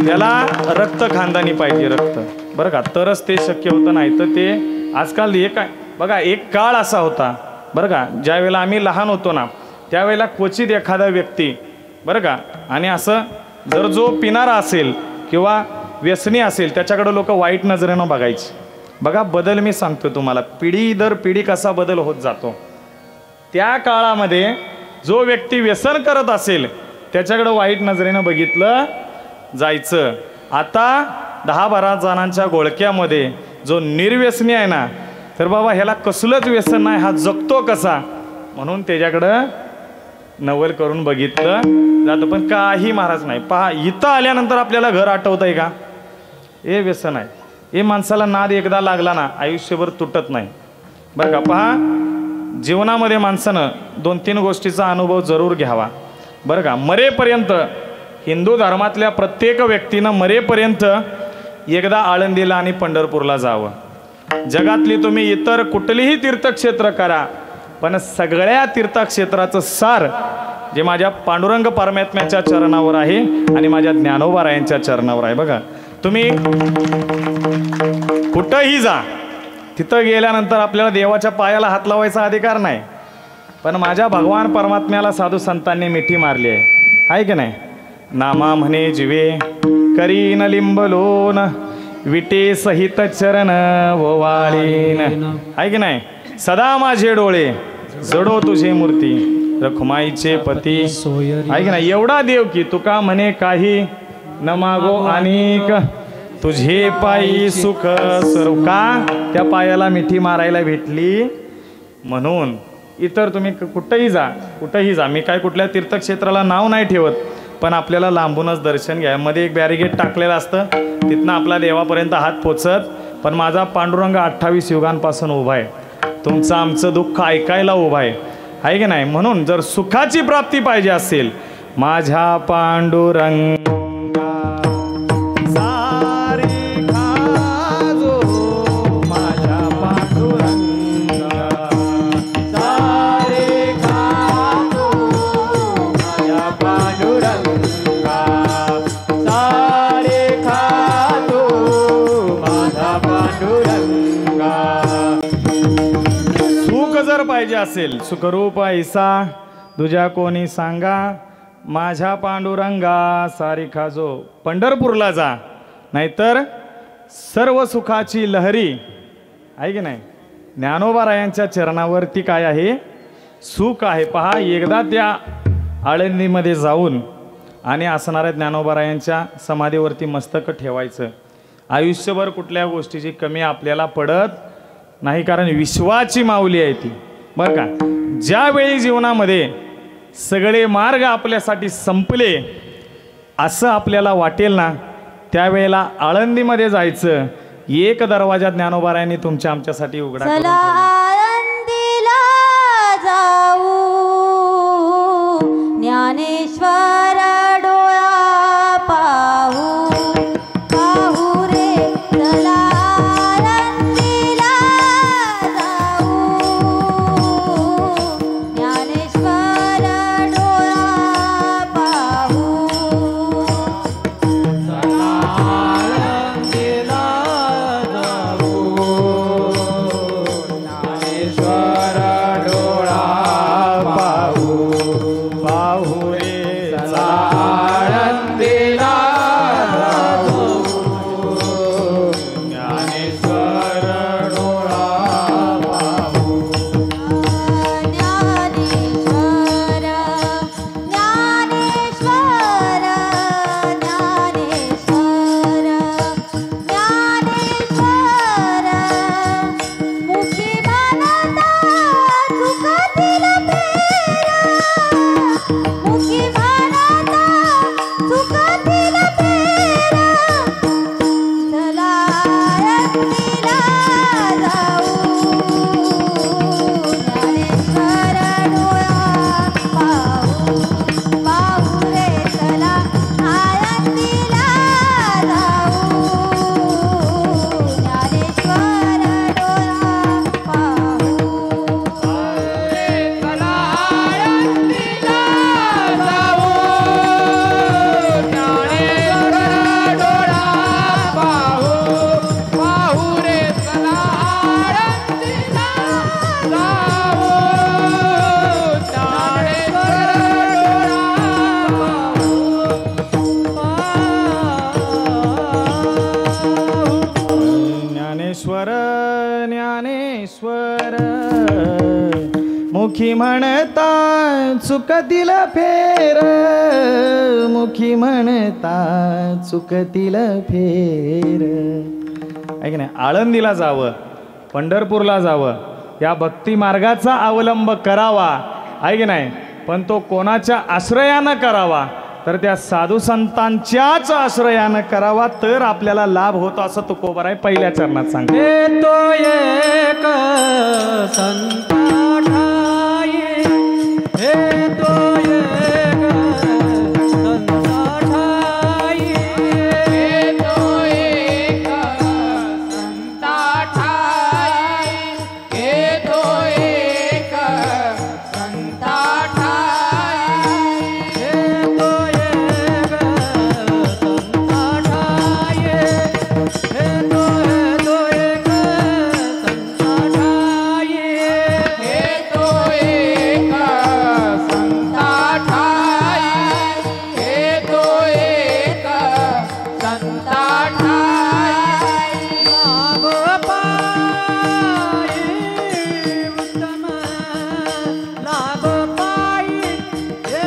Speaker 2: त्याला रक्त खानदानी पाहिजे, रक्त. बरं का, तरच ते शक्य होतं. नाही तर ते आजकाल बघा, एक काळ असा होता बरं का, ज्या वेळेला आम्ही लहान होतो ना, त्यावेळेला क्वचित एखादा व्यक्ती बरं का, आणि असं जर जो पिणारा असेल किंवा व्यसनी असेल त्याच्याकडं लोक वाईट नजरेनं बघायची. बघा, बदल मी सांगतो तुम्हाला, पिढी दर पिढी कसा बदल होत जातो. त्या काळामध्ये जो व्यक्ती व्यसन करत असेल त्याच्याकडं वाईट नजरेनं बघितलं जायचं. आता 10-12 जणांच्या गोळक्यामध्ये जो निर्व्यसनी आहे ना, तर बाबा ह्याला कसलंच व्यसन नाही, हा जगतो कसा, म्हणून त्याच्याकडं नवल करून बघितलं जातं. पण काही महाराज नाही. पहा, इथं आल्यानंतर आपल्याला घर आठवत आहे का? हे व्यसन आहे. हे माणसाला नाद एकदा लागला ना आयुष्यभर तुटत नाही. बरं का, पहा, जीवनामध्ये माणसानं 2-3 गोष्टीचा अनुभव जरूर घ्यावा. बरं का, मरेपर्यंत हिंदू धर्मातल्या प्रत्येक व्यक्तीनं मरेपर्यंत एकदा आळंदीला आणि पंढरपूरला जावं. जगातली तुम्ही इतर कुठलीही तीर्थक्षेत्र करा, पण सगळ्या तीर्थक्षेत्राचं सार जे माझ्या पांडुरंग परमात्म्याच्या चरणावर आहे आणि माझ्या ज्ञानोबारायांच्या चरणावर आहे. बघा, तुम्ही कुठंही जा, तिथं गेल्यानंतर आपल्याला देवाच्या पायाला हात लावायचा अधिकार नाही, पण माझ्या भगवान परमात्म्याला साधू संतांनी मिठी मारली आहे की नाही? नामा म्हणे जीवे करीन लिंबलोन विटे सहित चरण ओवाळीन, आहे की नाही? सदा माझे डोळे जडो तुझे मूर्ती रखुमाईचे पती, आहे की नाही? एवढा देव की तुका म्हणे काही न मागो अनेक तुझे पायी सुख सर्व. का? त्या पायाला मिठी मारायला भेटली म्हणून. इतर तुम्ही कुठंही जा, मी काय कुठल्या तीर्थक्षेत्राला नाव नाही ठेवत, पण आपल्याला लांबूनच दर्शन घ्या. मध्ये एक बॅरिगेट टाकलेलं असतं, तिथनं आपला देवापर्यंत हात पोचत, पण माझा पांडुरंग 28 युगांपासून उभा आहे. तुमचं आमचं दुःख ऐकायला उभा आहे की नाही? म्हणून जर सुखाची प्राप्ती पाहिजे असेल, माझ्या पांडुरंग पाहिजे असेल, सुखरूप ऐसा तुझ्या कोणी सांगा, माझ्या पांडुरंगा सारिखा जो. पंढरपूरला जा, नाहीतर सर्व सुखाची लहरी, आहे की नाही? ज्ञानोबारायांच्या चरणावरती काय आहे? सुख आहे. पहा, एकदा त्या आळंदीमध्ये जाऊन आणि असणाऱ्या ज्ञानोबारायांच्या समाधीवरती मस्तक ठेवायचं. आयुष्यभर कुठल्या गोष्टीची कमी आपल्याला पडत नाही, कारण विश्वाची माऊली आहे ती. बरं का, ज्यावेळी जीवनामध्ये सगळे मार्ग आपल्यासाठी संपले असं आपल्याला वाटेल ना, त्यावेळेला आळंदीमध्ये जायचं. एक दरवाजा ज्ञानोबारायांनी तुमच्या आमच्यासाठी उघडा करून ठेवला.
Speaker 4: आळंदीला जाऊ ज्ञानेश्वर डोळा पाहू, पाहू रे चला आळंदीला जाऊ ज्ञानेश्वर डोळा पाहू.
Speaker 3: आळंदीला जाऊ
Speaker 2: ज्ञानेश्वर मुखी म्हणता चुकतील फेर, मुखी म्हणता चुकतील फेर. ऐक नाही, आळंदीला जावं, पंढरपूरला जावं, या भक्ती मार्गाचा अवलंब करावा, ऐक नाही, पण तो कोणाच्या आश्रयानं करावा, तर त्या साधू संतांच्याच आश्रयानं करावा, तर आपल्याला लाभ होतो असं तुकोबाराय पहिल्या चरणात सांगतो.
Speaker 3: तो एक संता ठाई, हे तो एक संता ठाई, हे तो एक संता ठाई, हे तो एक संता ठाई, हे तो एक संता ठाई, हे तो एक संता ठाई, हे तो एक संता ठाई, हे तो एक संता ठाई. लाभ पायी उत्तम, लाभ पायी हे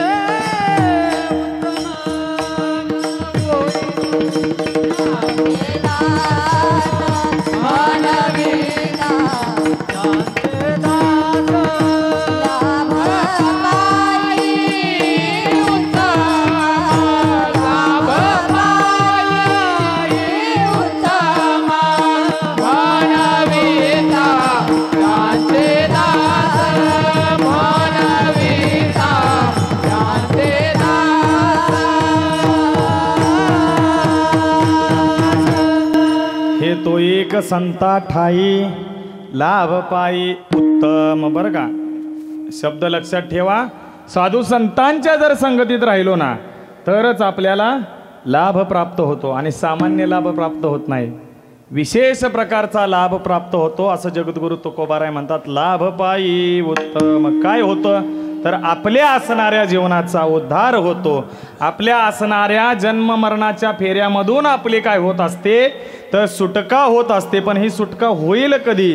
Speaker 2: हे तो एक संता ठाई लाभ पायी उत्तम. बरं का, शब्द लक्षात ठेवा. साधू संतांच्या जर संगतीत राहिलो ना तरच आपल्याला लाभ प्राप्त होतो, आणि सामान्य लाभ प्राप्त होत नाही, विशेष प्रकारचा लाभ प्राप्त होतो असं जगद्गुरु तुकोबाराय म्हणतात. लाभ पायी उत्तम. काय होतं तर आपल्या असणाऱ्या जीवनाचा उद्धार होतो. आपल्या असणाऱ्या जन्म मरणाच्या फेऱ्यामधून आपली काय होत असते तर सुटका होत असते. पण ही सुटका होईल कधी,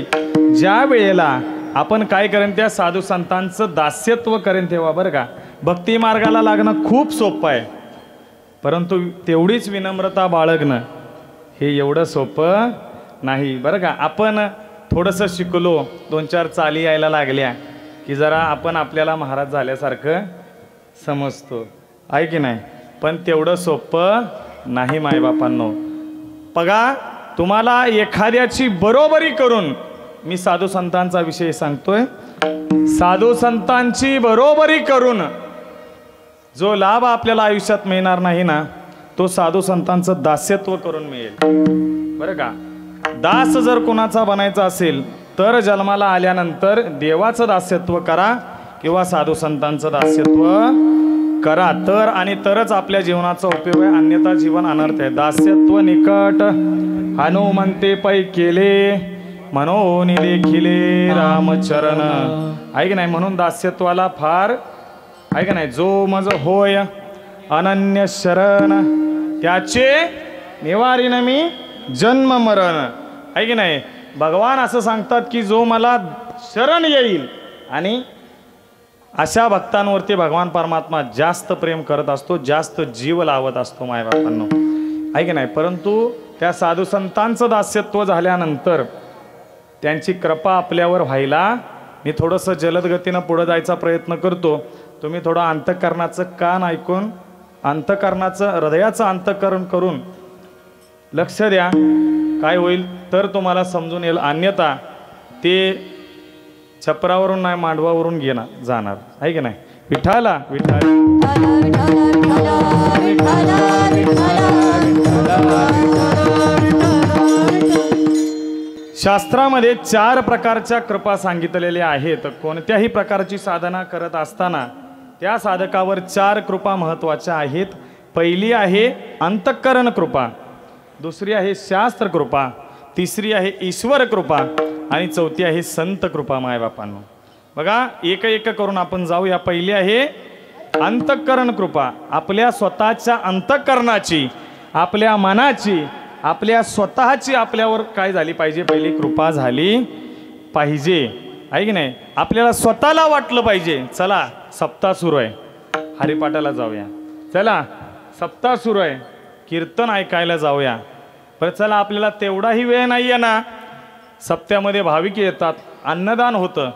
Speaker 2: ज्या वेळेला आपण काय करेन त्या साधू संतांचं दास्यत्व करेन तेव्हा. बरं का, भक्ती मार्गाला लागणं खूप सोपं आहे, परंतु तेवढीच विनम्रता बाळगणं हे एवढं सोपं नाही. बरं का, आपण थोडंसं शिकलो, 2-4 चाली यायला लागल्या की जरा आपण आपल्याला महाराज झाल्यासारखं समजतो, आहे की नाही, पण तेवढं सोपं नाही मायबापांनो. बघा, तुम्हाला एखाद्याची बरोबरी करून, मी साधू संतांचा विषय सांगतोय, साधू संतांची बरोबरी करून जो लाभ आपल्याला आयुष्यात मिळणार नाही ना, तो साधू संतांचं दास्यत्व करून मिळेल. बरं का, दास जर कोणाचा बनायचा असेल तर जन्माला आल्यानंतर देवाचं दास्यत्व करा किंवा साधू संतांचं दास्यत्व करा, तर आणि तरच आपल्या जीवनाचा उपयोग आहे, अन्यथा जीवन अनर्थ आहे. दास्यत्व निकट हनुमंते पै केले, म्हणून देखिले रामचरण. ऐक नाही, म्हणून दास्यत्वाला फार ऐक नाही, जो मज होय अनन्य शरण त्याचे निवारीन मी जन्म मरण. ऐक नाही, भगवान असं सांगतात की जो मला शरण येईल, आणि अशा भक्तांवरती भगवान परमात्मा जास्त प्रेम करत असतो, जास्त जीव लावत असतो मायबापांनो, ऐक नाही. परंतु त्या साधू संतांचं दास्यत्व झाल्यानंतर त्यांची कृपा आपल्यावर व्हायला मी थोडंसं जलद गतीनं पुढं जायचा प्रयत्न करतो. तुम्ही थोडं अंतःकरणाचं कान ऐकून, अंतःकरणाचं हृदयाचं अंतःकरण करून लक्ष द्या, काय होईल तर तुम्हाला समजून येईल. अन्यथा ते छपरावरून नाही मांडवावरून जाणार, आहे की नाही. विठाला विठाला शास्त्रामध्ये 4 प्रकारच्या कृपा सांगितलेल्या आहेत. कोणत्याही प्रकारची साधना करत असताना त्या साधकावर 4 कृपा महत्त्वाच्या आहेत. पहिली आहे अंतःकरण कृपा, दुसरी आहे शास्त्र कृपा, तिसरी आहे ईश्वर कृपा, आणि चौथी आहे संत कृपा. मायबापांनो, बघा एक एक करून आपण जाऊया. पहिली आहे अंतःकरण कृपा. आपल्या स्वतःच्या अंतःकरणाची, आपल्या मनाची, आपल्या स्वतःची आपल्यावर काय झाली पाहिजे, पहिली कृपा झाली पाहिजे, आहे की नाही? आपल्याला स्वतःला वाटलं पाहिजे चला सप्ताह सुरू आहे, हरिपाठाला जाऊया, चला सप्ताह सुरू आहे, कीर्तन ऐकायला जाऊया. पण चला आपल्याला तेवढाही वेळ नाही आहे ना. सप्त्यामध्ये भाविक येतात, अन्नदान होतं,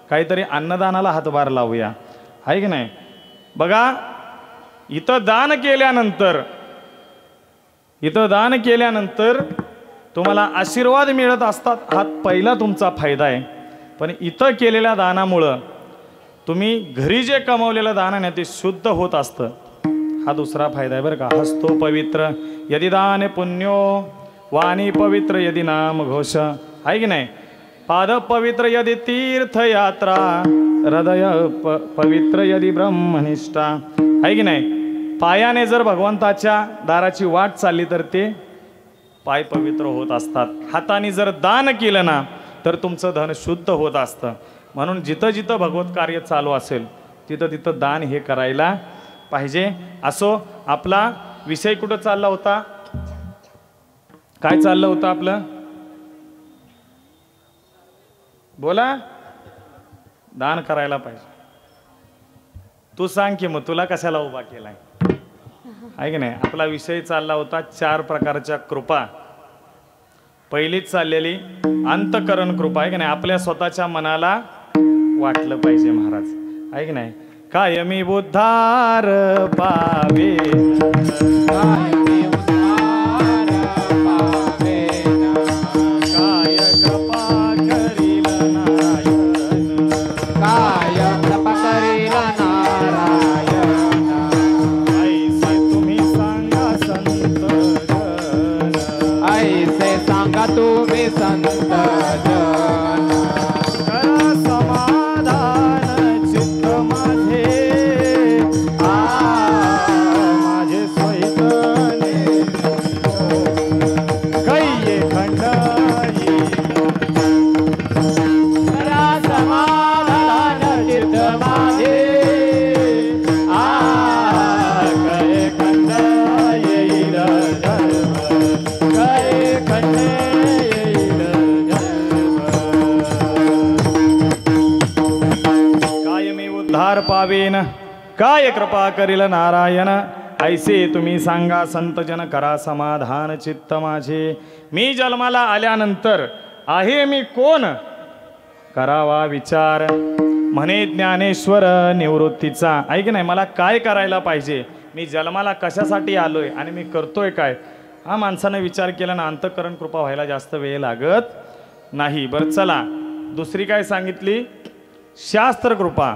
Speaker 2: काहीतरी अन्नदानाला हातभार लावूया, आहे की नाही? बघा इथं दान केल्यानंतर तुम्हाला आशीर्वाद मिळत असतात, हा पहिला तुमचा फायदा आहे. पण इथं केलेल्या दानामुळं तुम्ही घरी जे कमवलेलं दान आहे ते शुद्ध होत असतं, हा दुसरा फायदा आहे बरं का. हस्तो पवित्र यदि दान पुण्यो, वाणी पवित्र यदि नाम घोष, आहे की नाही? पाद पवित्र यदि तीर्थयात्रा, हृदय पवित्र यदि ब्रह्मनिष्ठा, आहे की नाही? पायाने जर भगवंताच्या दाराची वाट चालली तर ते पाय पवित्र होत असतात. हाताने जर दान केलं ना तर तुमचं धन शुद्ध होत असतं. म्हणून जिथं जिथं भगवत कार्य चालू असेल तिथं तिथं दान हे करायला पाहिजे. असो, आपला विषय कुठं चालला होता? काय चाललं होतं आपलं? बोला. दान करायला पाहिजे. तू सांग की मग तुला कशाला उभा केलाय, आहे की नाही? आपला विषय चालला होता 4 प्रकारच्या कृपा. पहिलीच चाललेली अंतकरण कृपा, आहे की नाही? आपल्या स्वतःच्या मनाला वाटलं पाहिजे महाराज, आहे की नाही? कायमी उद्धार पावे, काय कृपा करील नारायण,
Speaker 3: काय कृपा करील नारायण,
Speaker 2: ऐसे तुम्ही सांगा संत जन,
Speaker 3: ऐसे सांगा तुम्ही संत जन.
Speaker 2: करा समाधान चित्त माझे, माझे सोयीतले कैये खंडाई,
Speaker 3: करा समाधान चित्त माझे,
Speaker 2: काय खंड येईल धर्म, काय खंड येईल धर्म. काय मी उद्धार पावेन, काय कृपा करील नारायण, ऐसे तुम्ही सांगा संत जन, करा समाधान चित्त माझे. मी जन्माला आल्यानंतर आहे मी कोण, करावा विचार, म्हणे ज्ञानेश्वर निवृत्तीचा, ऐक नाही? मला काय करायला पाहिजे, मी जन्माला कशासाठी आलोय आणि मी करतोय काय, हा माणसानं विचार केला ना अंतःकरण कृपा व्हायला जास्त वेळ लागत नाही. बरं चला, दुसरी काय सांगितली? शास्त्र कृपा.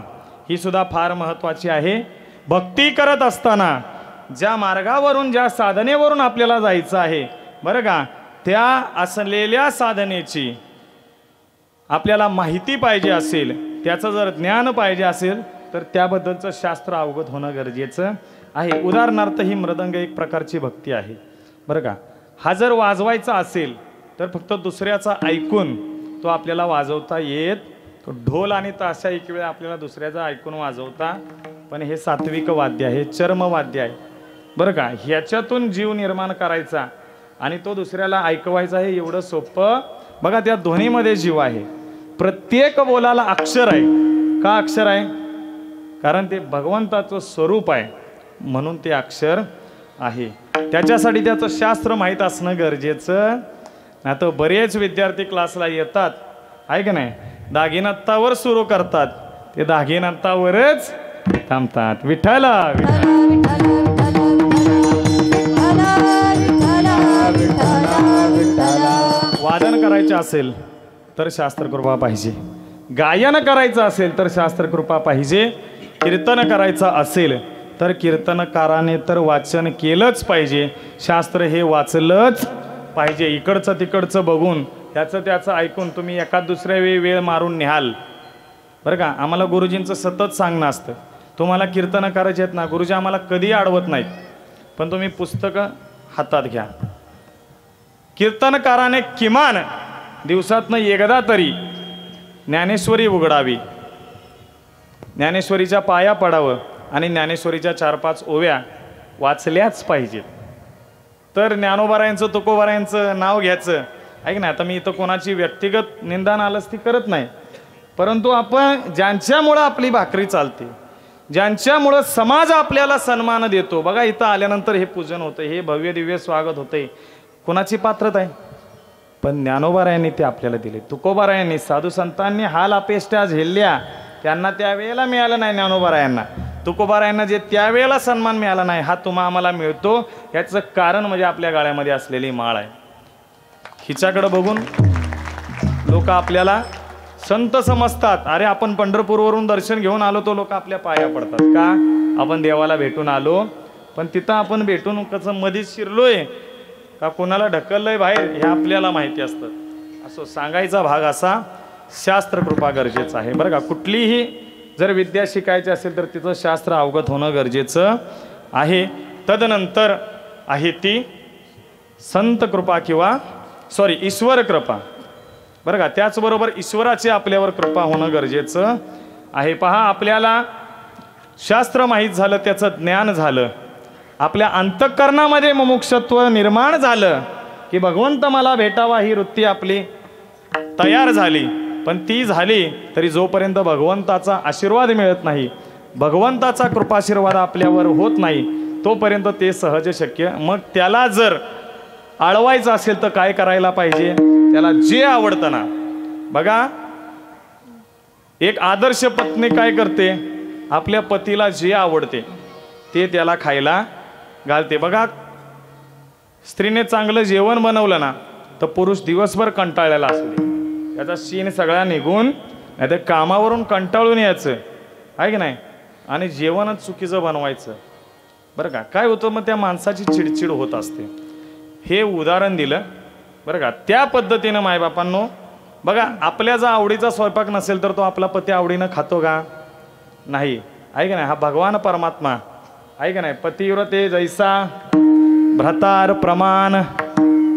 Speaker 2: ही सुद्धा फार महत्त्वाची आहे. भक्ती करत असताना ज्या मार्गावरून, ज्या साधनेवरून आपल्याला जायचं आहे बरं का, त्या असलेल्या साधनेची आपल्याला माहिती पाहिजे असेल, त्याचं जर ज्ञान पाहिजे असेल तर त्याबद्दलचं शास्त्र अवगत होणं गरजेचं आहे. उदाहरणार्थ ही मृदंग एक प्रकारची भक्ती आहे बरं का. हा जर वाजवायचा असेल तर फक्त दुसऱ्याचा ऐकून तो आपल्याला वाजवता येत. तो ढोल आणि ताशा एक वेळ आपल्याला दुसऱ्याचा ऐकून वाजवता, पण हे सात्विक वाद्य आहे, चर्मवाद्य आहे बरं का. ह्याच्यातून जीव निर्माण करायचा आणि तो दुसऱ्याला ऐकवायचा हे एवढं सोपं. बघा त्या ध्वनीमध्ये जीव आहे. प्रत्येक बोलाला अक्षर आहे. का अक्षर आहे? कारण ते भगवंताचं स्वरूप आहे म्हणून ते अक्षर आहे. त्याच्यासाठी त्याचं शास्त्र माहीत असणं गरजेचं. नाही तर बरेच विद्यार्थी क्लासला येतात, आहे का नाही, दागिनत्तावर सुरू करतात, ते दागिनत्तावरच थांबतात. विठ्ठल वादन करायचे असेल तर शास्त्रकृपा पाहिजे, गायन करायचं असेल तर शास्त्रकृपा पाहिजे, कीर्तन करायचं असेल तर कीर्तनकाराने तर वाचन केलंच पाहिजे, शास्त्र हे वाचलंच पाहिजे. इकडचं तिकडचं बघून त्याचं ऐकून तुम्ही एखाद दुसऱ्या वेळ मारून न्याल बरं का. आम्हाला गुरुजींचं सतत सांगणं असतं, तुम्हाला कीर्तन करायचे आहेत ना, गुरुजी आम्हाला कधी अडवत नाहीत, पण तुम्ही पुस्तकं हातात घ्या. कीर्तनकाराने किमान दिवसातनं एकदा तरी ज्ञानेश्वरी उघडावी, ज्ञानेश्वरीच्या पाया पडावं आणि ज्ञानेश्वरीच्या 4-5 ओव्या वाचल्याच पाहिजेत. तर ज्ञानोबारायांचं तुकोबारायांचं नाव घ्यायचं ऐक ना, आता मी इथं कोणाची व्यक्तिगत निंदा नालस्ती करत नाही, परंतु आपण ज्यांच्यामुळं आपली भाकरी चालते, ज्यांच्यामुळं समाज आपल्याला सन्मान देतो, बघा इथं आल्यानंतर हे पूजन होतं, हे भव्य दिव्य स्वागत होतंय, कोणाची पात्रता आहे? पण ज्ञानोबारायांनी ते आपल्याला दिले, तुकोबारायांनी, साधू संतांनी हाल अपेष्टा झेलल्या, त्यांना त्यावेळेला मिळालं नाही. ज्ञानोबारायांना, तुकोबारायांना जे त्यावेळेला सन्मान मिळाला नाही, हा आम्हाला मिळतो. याचं कारण म्हणजे आपल्या गाळ्यामध्ये असलेली माळ आहे. हिच्याकडे बघून लोक आपल्याला संत समजतात. अरे आपण पंढरपूरवरून दर्शन घेऊन आलो, तो लोक आपल्या पाया पडतात का? आपण देवाला भेटून आलो, पण तिथं आपण भेटून कसं मधीच शिरलोय का कोणाला ढकललंय बाहेर हे आपल्याला माहिती असतं. असं सांगायचा भाग असा, शास्त्रकृपा गरजेचं आहे बरं का. कुठलीही जर विद्या शिकायची असेल तर तिचं शास्त्र अवगत होणं गरजेचं आहे. तदनंतर आहे ती संत कृपा किंवा ईश्वर कृपा बरं का. त्याचबरोबर ईश्वराची आपल्यावर कृपा होणं गरजेचं आहे. पहा, आपल्याला शास्त्र माहीत झालं, त्याचं ज्ञान झालं, आपल्या अंतःकरणामध्ये मुमुक्षत्व निर्माण झालं की भगवंत मला भेटावा ही वृत्ती आपली तयार झाली. पण ती झाली तरी जोपर्यंत भगवंताचा आशीर्वाद मिळत नाही, भगवंताचा कृपाशीर्वाद आपल्यावर होत नाही, तोपर्यंत ते सहज शक्य. मग त्याला जर आळवायचं असेल तर काय करायला पाहिजे? त्याला जे आवडतं ना, बघा एक आदर्श पत्नी काय करते? आपल्या पतीला जे आवडते ते त्याला खायला घालते. बघा, स्त्रीने चांगलं जेवण बनवलं ना तर पुरुष दिवसभर कंटाळलेला असते, याचा शीन सगळा निघून, नाही तर कामावरून कंटाळून यायचं आहे की नाही, आणि जेवणच चुकीचं बनवायचं बरं का. काय होतं मग त्या माणसाची चिडचिड होत असते. हे उदाहरण दिलं बरं का. त्या पद्धतीनं मायबापांनो बघा, आपल्या जर आवडीचा स्वयंपाक नसेल तर तो आपला पती आवडीनं खातो का? नाही, आहे का नाही. हा भगवान परमात्मा आहे का नाही. पतिव्रते जैसा भ्रतार प्रमाण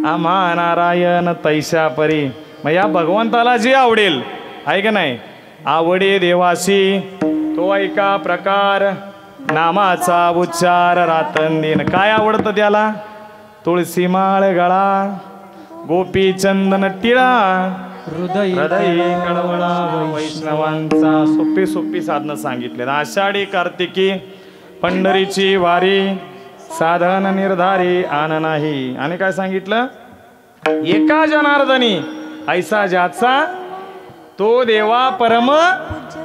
Speaker 2: आम्हा नारायण तैशा परी. मग या भगवंताला जे आवडेल आहे का नाही, आवडे देवासी तो ऐका प्रकार नामाचा उच्चार रातंदीन. काय आवडतं त्याला? तुळशी माळ गळा, गोपी चंदन टिळा, हृदय कळवळा वैष्णवांचा. सोपी सोपी साधनं सांगितले. आषाढी कार्तिकी पंढरीची वारी, साधन निर्धारी आन नाही. आणि काय सांगितलं? एका जनार्दनी ऐसा ज्याचा तो देवा परम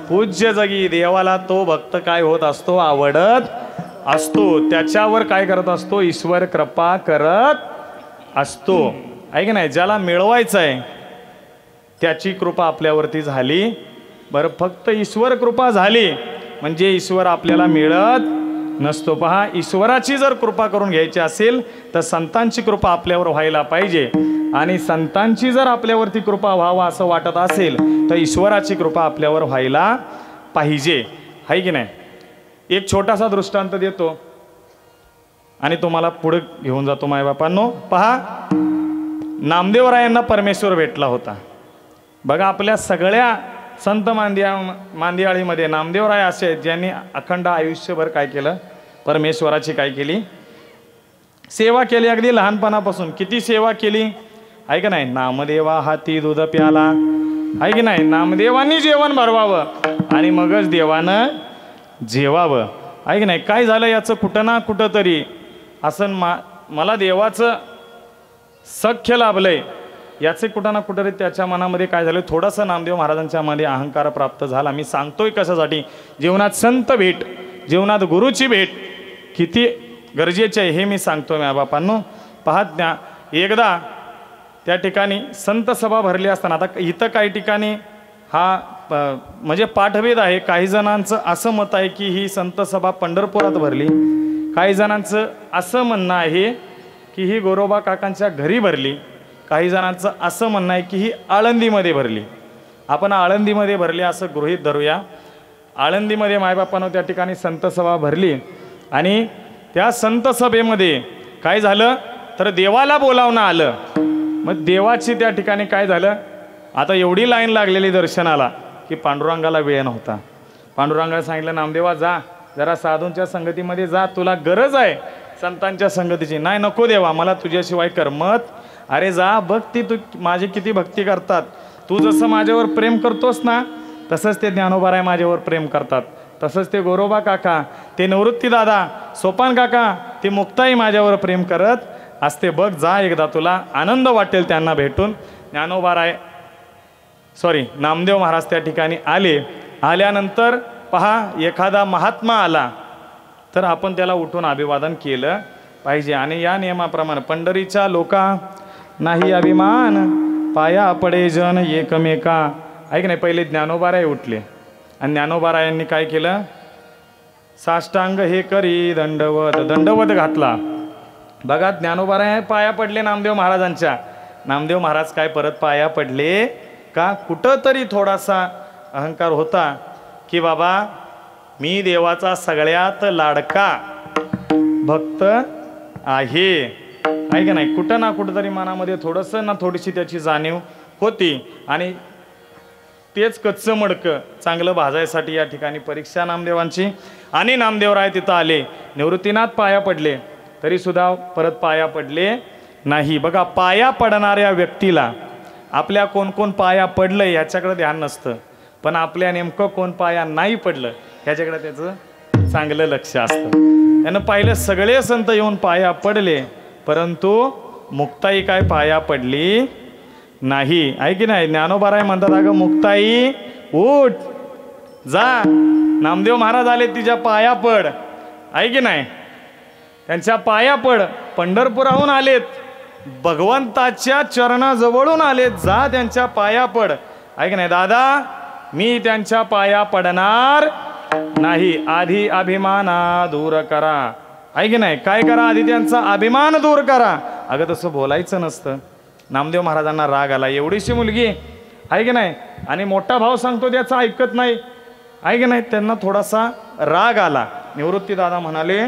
Speaker 2: पूज्य जगी. देवाला तो भक्त काय होत असतो? आवडत असतो. त्याच्यावर काय करत असतो? ईश्वर कृपा करत असतो आहे की नाही. ज्याला मिळवायचं आहे त्याची कृपा आपल्यावरती झाली बरं. फक्त ईश्वर कृपा झाली म्हणजे ईश्वर आपल्याला मिळत नसतो. पहा, ईश्वराची जर कृपा करून घ्यायची असेल तर संतांची कृपा आपल्यावर व्हायला पाहिजे, आणि संतांची जर आपल्यावरती कृपा व्हावा असं वाटत असेल तर ईश्वराची कृपा आपल्यावर व्हायला पाहिजे आहे की नाही. एक छोटासा दृष्टांत देतो आणि तुम्हाला पुढे घेऊन जातो मायबापांनो. पहा, नामदेवरायांना परमेश्वर भेटला होता बघा. आपल्या सगळ्या संत मांदियाळीमध्ये नामदेवराय असे आहेत ज्यांनी अखंड आयुष्यभर काय केलं? परमेश्वराची काय केली? सेवा केली. अगदी लहानपणापासून किती सेवा केली आहे का नाही. नामदेवा हाती दूध प्याला आहे की नाही. नामदेवांनी जेवण भरवावं आणि मगच देवानं जेवावं आहे की नाही. काय झालं याचं कुठं ना कुठं तरी असं मला देवाचं सख्य लाभलंय याचे कुठं ना कुठं तरी त्याच्या मनामध्ये काय झालं? थोडंसं नामदेव महाराजांच्या मध्ये अहंकार प्राप्त झाला. मी सांगतोय कशासाठी? जीवनात संत भेट, जीवनात गुरुची भेट किती गरजेची आहे हे मी सांगतोय मायबापांनो. पहा, एकदा त्या ठिकाणी संत सभा भरली असताना, आता इथं काही ठिकाणी हा म्हणजे पाठभेद आहे. काही जणांचं असं मत आहे की ही संत सभा पंढरपुरात भरली, काही जणांचं असं म्हणणं आहे की ही गोरोबा काकांच्या घरी भरली, काही जणांचं असं म्हणणं आहे की ही आळंदीमध्ये भरली. आपण आळंदीमध्ये भरली असं गृहीत धरूया. आळंदीमध्ये मायबापानं त्या ठिकाणी संत सभा भरली आणि त्या संत सभेमध्ये काय झालं तर देवाला बोलावणं आलं. मग देवाची त्या ठिकाणी काय झालं? आता एवढी लाईन लागलेली दर्शनाला की पांडुरंगाला वेळ नव्हता. पांडुरंगाला सांगितलं, नामदेवा जा जरा साधूंच्या संगतीमध्ये जा, तुला गरज आहे संतांच्या संगतीची. नाही, नको देवा, मला तुझ्याशिवाय करमत अरे जा बघ ती तू माझी किती भक्ती करतात, तू जसं माझ्यावर प्रेम करतोस ना तसंच ते ज्ञानोबाराय माझ्यावर प्रेम करतात, तसंच ते गोरोबा काका, ते निवृत्ती दादा, सोपान काका, ते मुक्ताई माझ्यावर प्रेम करत असते, बघ जा एकदा, तुला आनंद वाटेल त्यांना भेटून. ज्ञानोबाराय नामदेव महाराज त्या ठिकाणी आले. आल्यानंतर पहा, एखादा महात्मा आला तर आपण त्याला उठून अभिवादन केलं पाहिजे. आणि या नियमाप्रमाणे पंढरीच्या लोका नाही अभिमान, पाया पडे जन एकमेका. ऐक नाही, पहिले ज्ञानोबाराय उठले आणि ज्ञानोबारायांनी काय केलं, साष्टांग हे करी दंडवत घातला. बघा, ज्ञानोबाराय पाया पडले नामदेव महाराजांच्या. नामदेव महाराज काय परत पाया पडले का? कुठं तरी थोडासा अहंकार होता की बाबा मी देवाचा सगळ्यात लाडका भक्त आहे, आहे का नाही. कुठं ना कुठं तरी मनामध्ये थोडंसं ना थोडीशी त्याची जाणीव होती. आणि तेच कच्चं मडकं चांगलं भाजायसाठी या ठिकाणी परीक्षा नामदेवांची. आणि नामदेवराय तिथं आले, निवृत्तीनाथ पाया पडले, तरीसुद्धा परत पाया पडले नाही. बघा, पाया पडणाऱ्या व्यक्तीला आपल्या कोण कोण पाया पडलं ह्याच्याकडे ध्यान नसतं, पण आपल्या नेमकं कोण पाया नाही पडलं ह्याच्याकडे त्याचं चांगलं लक्ष असतं. त्यानं पाहिलं सगळे संत येऊन पाया पडले, परंतु मुक्ताई काय पाया पडली नाही, आहे की नाही. ज्ञानोबाराय म्हणतात, अगं मुक्ताई उठ जा, नामदेव महाराज आले तिच्या पाया पड, आहे की नाही. त्यांच्या पाया पड, पंढरपुराहून आलेत, भगवंताच्या चरणाजवळून आलेत, जा त्यांच्या पाया पड, आहे की नाही. दादा मी त्यांच्या पाया पडणार नाही, आधी अभिमाना दूर करा, आहे की नाही. काय करा, आधी त्यांचा अभिमान दूर करा. अगं तसं बोलायचं नसतं. नामदेव महाराजांना राग आला, एवढीशी मुलगी आहे की नाही, आणि मोठा भाव सांगतो त्याचा ऐकत नाही, आहे की नाही. त्यांना थोडासा राग आला. निवृत्ती दादा म्हणाले,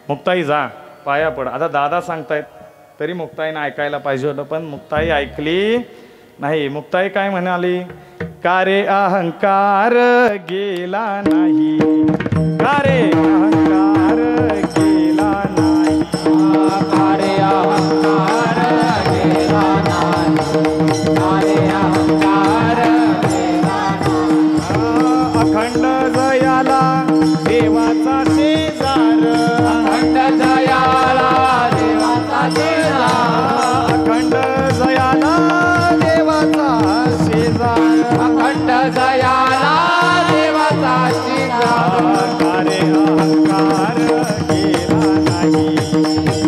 Speaker 2: मुक्ताई जा पाया पड. आता दादा सांगतायत तरी मुक्ताईनं ऐकायला पाहिजे होतं, पण मुक्ताई ऐकली नाही. मुक्ताई काय म्हणाली, का रे अहंकार गेला नाही, का रे अहंकार गेला नाही,
Speaker 3: का रे अहंकार गेला नाही, का रे अहंकार गेला नाही.
Speaker 2: अखंड जयाला देवाचा शेजार,
Speaker 3: अखंड जयाला देवाचा शेजार,
Speaker 2: अखंड जयाला देवाचा शेजार,
Speaker 3: अखंड जयाला देवाचा शेजार.
Speaker 2: का रे अहंकार गेला नाही,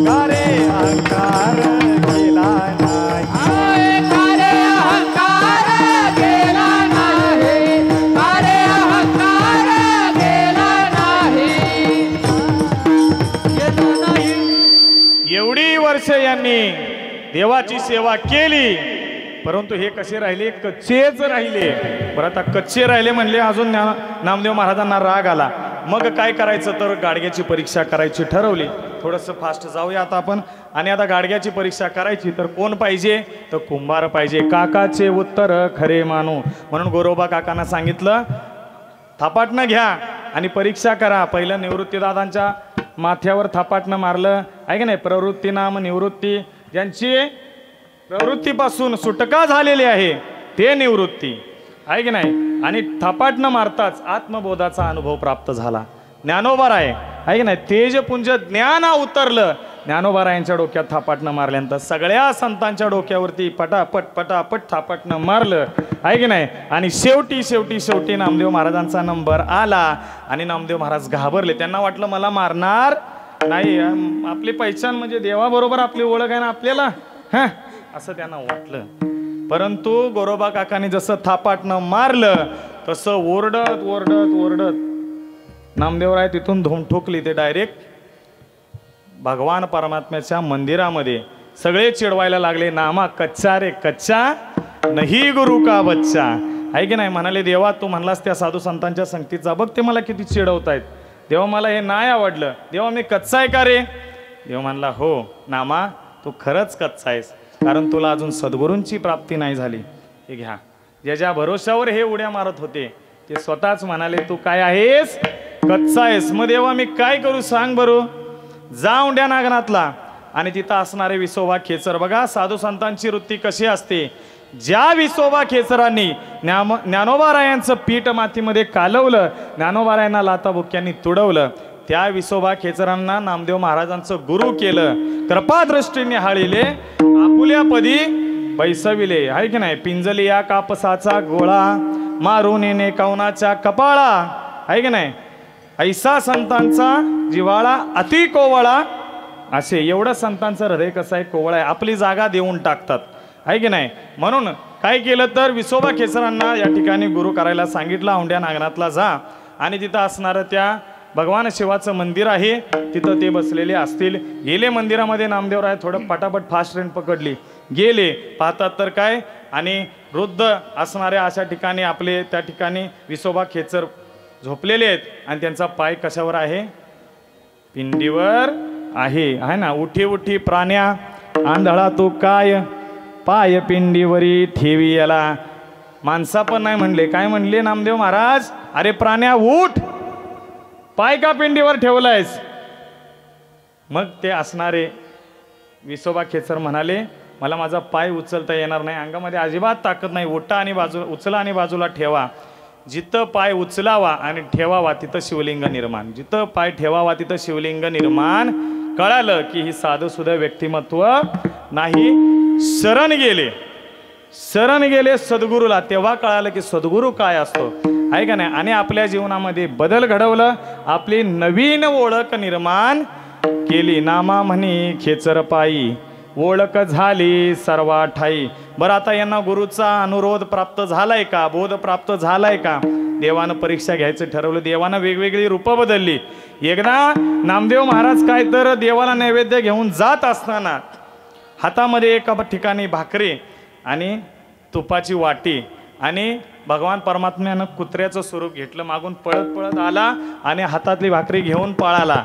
Speaker 2: का रे अहंकार गेला नाही.
Speaker 3: का रे अहंकार गेला नाही, का रे अहंकार गेला नाही.
Speaker 2: एवढी वर्ष यांनी देवाची सेवा केली, परंतु हे कसे राहिले, कच्चेच राहिले. बरं, आता कच्चे राहिले म्हणले, अजून नामदेव महाराजांना राग आला. मग काय करायचं, तर गाडग्याची परीक्षा करायची ठरवली. थोडंसं फास्ट जाऊया आता आपण. आणि आता गाडग्याची परीक्षा करायची तर कोण पाहिजे, तर कुंभार पाहिजे. काकाचे उत्तर खरे मानू म्हणून गोरोबा काकांना सांगितलं, थापाटणं घ्या आणि परीक्षा करा. पहिलं निवृत्तीदादांच्या माथ्यावर थापाटणं मारलं, आहे की नाही. प्रवृत्ती नाम निवृत्ती, ज्यांची प्रवृत्तीपासून सुटका झालेली आहे ते निवृत्ती, आहे की नाही. आणि थापाटणं मारताच आत्मबोधाचा अनुभव प्राप्त झाला. ज्ञानोबाराय, आहे की नाही, तेजपुंज ज्ञान उतरलं. ज्ञानोबारायांच्या डोक्यात थापाटणं मारल्यानंतर सगळ्या संतांच्या डोक्यावरती पटापट पटापट थापाटणं मारलं, आहे की नाही. आणि शेवटी शेवटी शेवटी नामदेव महाराजांचा नंबर आला आणि नामदेव महाराज घाबरले. त्यांना वाटलं मला मारणार नाही, आपली पहिचान म्हणजे देवाबरोबर आपली ओळख आहे ना आपल्याला, हां असं त्यांना वाटलं. परंतु गोरोबा काकांनी जसं थापाटणं मारलं तसं ओरडत ओरडत ओरडत नामदेवराय तिथून धूम ठोकली. ते डायरेक्ट भगवान परमात्म्याच्या मंदिरामध्ये सगळे चिडवायला लागले, नामा कच्चा रे कच्चा नाही गुरु का बच्चा, आहे की नाही. म्हणाले, देवा तू म्हणलास त्या साधू संतांच्या संगतीचा, बघ ते मला किती चिडवतायत. देवा मला हे नाही आवडलं, देवा मी कच्चा आहे का रे. देव म्हणला, हो नामा तू खरंच कच्चा आहेस, कारण तुला अजून सद्गुरूंची प्राप्ती नाही झाली. हे घ्या. ज्याच्या भरोशावर हे उड्या मारत होते ते स्वतःच म्हणाले, तू काय आहेस, कच्चा आहेस. मग देवा मी काय करू सांग बरं. जा उंड्या नागनाथला आणि तिथं असणारे विसोबा खेचर. बघा साधू संतांची वृत्ती कशी असते. ज्या विसोबा खेचरांनी ज्ञानोबारायांचं पीठ मातीमध्ये कालवलं, ज्ञानोबारायांना लाताबुक्यांनी तुडवलं, त्या विसोबा खेचरांना नामदेव महाराजांचं गुरु केलं. कृपादृष्टीने हाळिले आपुल्या पदी बैसविले. आहे की नाही. पिंजली या कापसाचा गोळा मारून येणे कौनाच्या कपाळा. आहे की नाही. ऐसा संतांचा जिवाळा अति कोवळा. असे एवढं संतांचं हृदय कसं आहे, कोवळा आहे. आपली जागा देऊन टाकतात. आहे की नाही. म्हणून काय केलं तर विसोबा खेचरांना या ठिकाणी गुरु करायला सांगितलं. औंढ्या नागनाथला जा आणि तिथं असणारं त्या भगवान शिवाचं मंदिर आहे, तिथं ते बसलेले असतील. गेले मंदिरामध्ये नामदेवराय थोडं पटापट फास्ट ट्रेन पकडली. गेले पाहतात तर काय, आणि वृद्ध असणाऱ्या अशा ठिकाणी आपले त्या ठिकाणी विसोबा खेचर झोपलेले आहेत. आणि त्यांचा पाय कशावर आहे, पिंडीवर आहे ना. उठी उठी प्राण्या आंधळा तो काय, पाय पिंडीवरी ठेवी याला. माणसा पण नाही म्हणले, काय म्हणले नामदेव महाराज, अरे प्राण्या उठ, पाय का पिंडीवर ठेवलायस. मग ते असणारे विसोबा खेचर म्हणाले, मला माझा पाय उचलता येणार नाही, अंगामध्ये अजिबात ताकद नाही, उठा आणि उचला आणि बाजूला ठेवा. जिथं पाय उचलावा आणि ठेवावा तिथं शिवलिंग निर्माण. जिथं पाय ठेवावा तिथं शिवलिंग निर्माण. कळालं की ही साधं सुद्धा व्यक्तिमत्व नाही. शरण गेले सद्गुरूला. तेव्हा कळालं की सद्गुरू काय असतो. आहे का नाही. आणि आपल्या जीवनामध्ये बदल घडवलं, आपली नवीन ओळख निर्माण केली. नामा म्हणी खेचर पायी ओळख झाली सर्वा ठाई. बरं आता यांना गुरुचा अनुरोध प्राप्त झालाय का, बोध प्राप्त झालाय का. देवानं परीक्षा घ्यायचं ठरवलं. देवानं वेगवेगळी रूपं बदलली. एकदा नामदेव महाराज काय तर देवाला नैवेद्य घेऊन जात असताना हातामध्ये एका ठिकाणी भाकरी आणि तुपाची वाटी, आणि भगवान परमात्म्यानं कुत्र्याचं स्वरूप घेतलं. मागून पळत पळत आला आणि हातातली भाकरी घेऊन पळाला.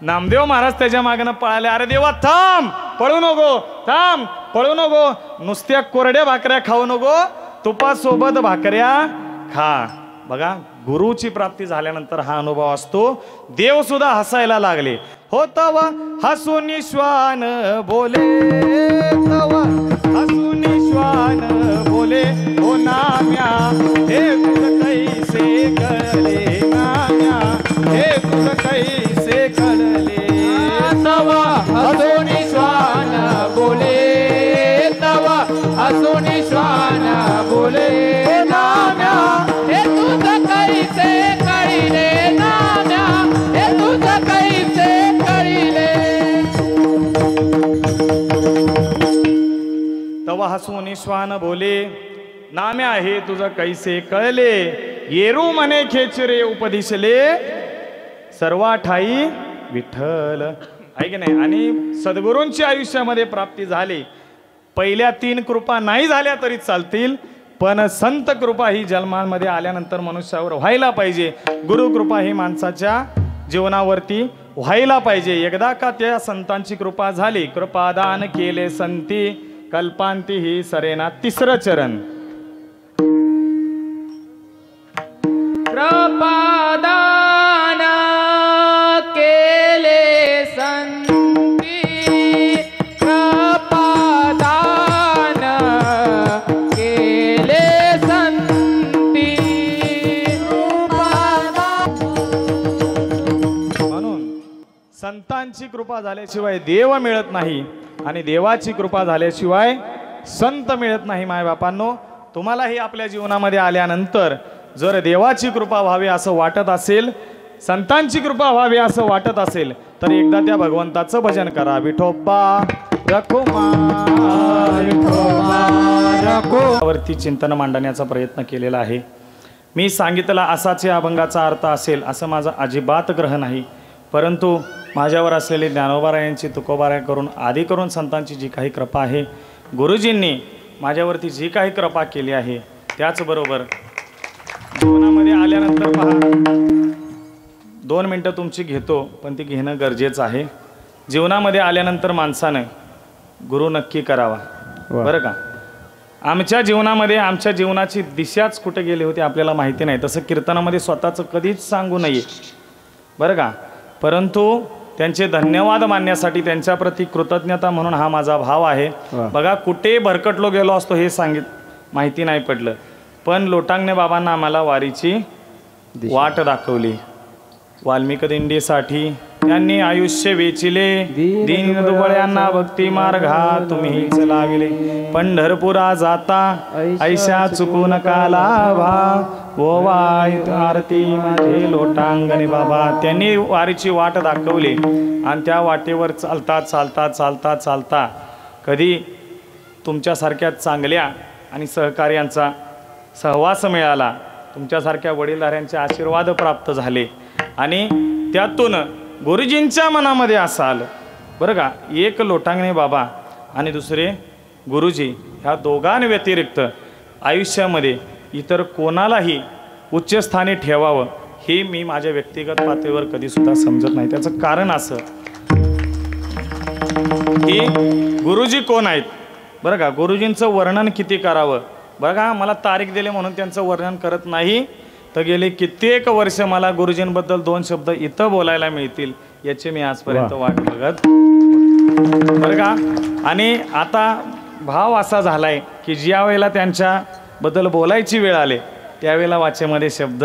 Speaker 2: नामदेव महाराज त्याच्या मागनं पळाले. अरे देवा थांब, पळू नको, थांब, पळू नको, नुसत्या कोरड्या भाकऱ्या खाऊ नको, तुपासोबत भाकऱ्या खा. बघा गुरुची प्राप्ती झाल्यानंतर हा अनुभव असतो. देव सुद्धा हसायला लागले. हो तव हसून श्वान बोले, तव हसून श्वान बोले, हो नाम्या हे तुझ कैसे कळले, नाम्या हे तुझ कैसे कळले.
Speaker 3: तव हसून श्वान बोले, तव हसून श्वान बोले, नाम्या हे तुझ कैसे कळले, नाम्या हे तुझ कैसे कळले.
Speaker 2: तव हसून श्वान बोले, नाम्या हे तुझं कैसे कळले. येरू म्हणे खेचरे उपदिशले, सर्वा ठाई विठ्ठल. आहे की नाही. आणि सद्गुरूंची आयुष्यामध्ये प्राप्ती झाली. पहिल्या 3 कृपा नाही झाल्या तरी चालतील, पण संत कृपा ही जन्मांमध्ये आल्यानंतर मनुष्यावर व्हायला पाहिजे. गुरुकृपा ही माणसाच्या जीवनावरती व्हायला पाहिजे. एकदा का त्या संतांची कृपा झाली, कृपादान केले संती, कल्पांती ही सरेना 3रं चरण.
Speaker 3: कृपादान केले संती, कृपादान केले संती.
Speaker 2: म्हणून संतांची कृपा झाल्याशिवाय देव मिळत नाही, आणि देवाची कृपा झाल्याशिवाय संत मिळत नाही. मायबापांनो, तुम्हालाही आपल्या जीवनामध्ये आल्यानंतर जर देवाची कृपा व्हावी असं वाटत असेल, संतांची कृपा व्हावी असं वाटत असेल, तर एकदा त्या भगवंताचं भजन करा. विठोबा वरती चिंतन मांडण्याचा प्रयत्न केलेला आहे. मी सांगितला असाच या अभंगाचा अर्थ असेल असं माझा अजिबात ग्रह नाही, परंतु माझ्यावर असलेली ज्ञानोबारायांची तुकोबाराय करून आदी करून संतांची जी काही कृपा आहे, गुरुजींनी माझ्यावरती जी काही कृपा केली आहे, त्याचबरोबर जीवनामध्ये आल्यानंतर पहा, 2 मिनटं तुमची घेतो, पण ती घेणं गरजेचं आहे. जीवनामध्ये आल्यानंतर माणसानं गुरु नक्की करावा, बरं का. आमच्या जीवनामध्ये आमच्या जीवनाची दिशाच कुठे गेली होती आपल्याला माहिती नाही. तसं कीर्तनामध्ये स्वतःचं कधीच सांगू नये, बरं का. परंतु त्यांचे धन्यवाद मानण्यासाठी त्यांच्याप्रती कृतज्ञता म्हणून हा माझा भाव आहे. बघा कुठे भरकटलो गेलो असतो हे माहिती नाही पडलं, पण लोटांगणे बाबांना आम्हाला वारीची वाट दाखवली. वाल्मिक दिंडीसाठी त्यांनी आयुष्य वेचिले, दीन दुबळ्यांना भक्ती मार्गा तुम्ही चलाविले. पंढरपुरा जाता ऐशा चुकू नका लाभा, ओवाय आरती माझे लोटांगणे बाबा. त्यांनी वारीची वाट दाखवली आणि त्या वाटेवर चालता चालता चालता चालता कधी तुमच्यासारख्या चांगल्या आणि सहकार्यांचा सहवास मिळाला, तुमच्यासारख्या वडीलधाऱ्यांचे आशीर्वाद प्राप्त झाले आणि त्यातून गुरुजींच्या मनामध्ये असं आलं बरं का, एक लोटांगणे बाबा आणि दुसरे गुरुजी ह्या दोघांव्यतिरिक्त आयुष्यामध्ये इतर कोणालाही उच्चस्थानी ठेवावं हे मी माझ्या व्यक्तिगत पातळीवर कधीसुद्धा समजत नाही. त्याचं कारण असं की गुरुजी कोण आहेत बरं का, गुरुजींचं वर्णन किती करावं बघा. मला तारीख दिली म्हणून त्यांचं वर्णन करत नाही, तर गेले कित्येक वर्ष मला गुरुजींबद्दल 2 शब्द इथं बोलायला मिळतील याची मी आजपर्यंत वाट बघत बरं का. आणि आता भाव असा झालाय की ज्या वेळेला त्यांच्याबद्दल बोलायची वेळ आली त्यावेळेला वाचेमध्ये शब्द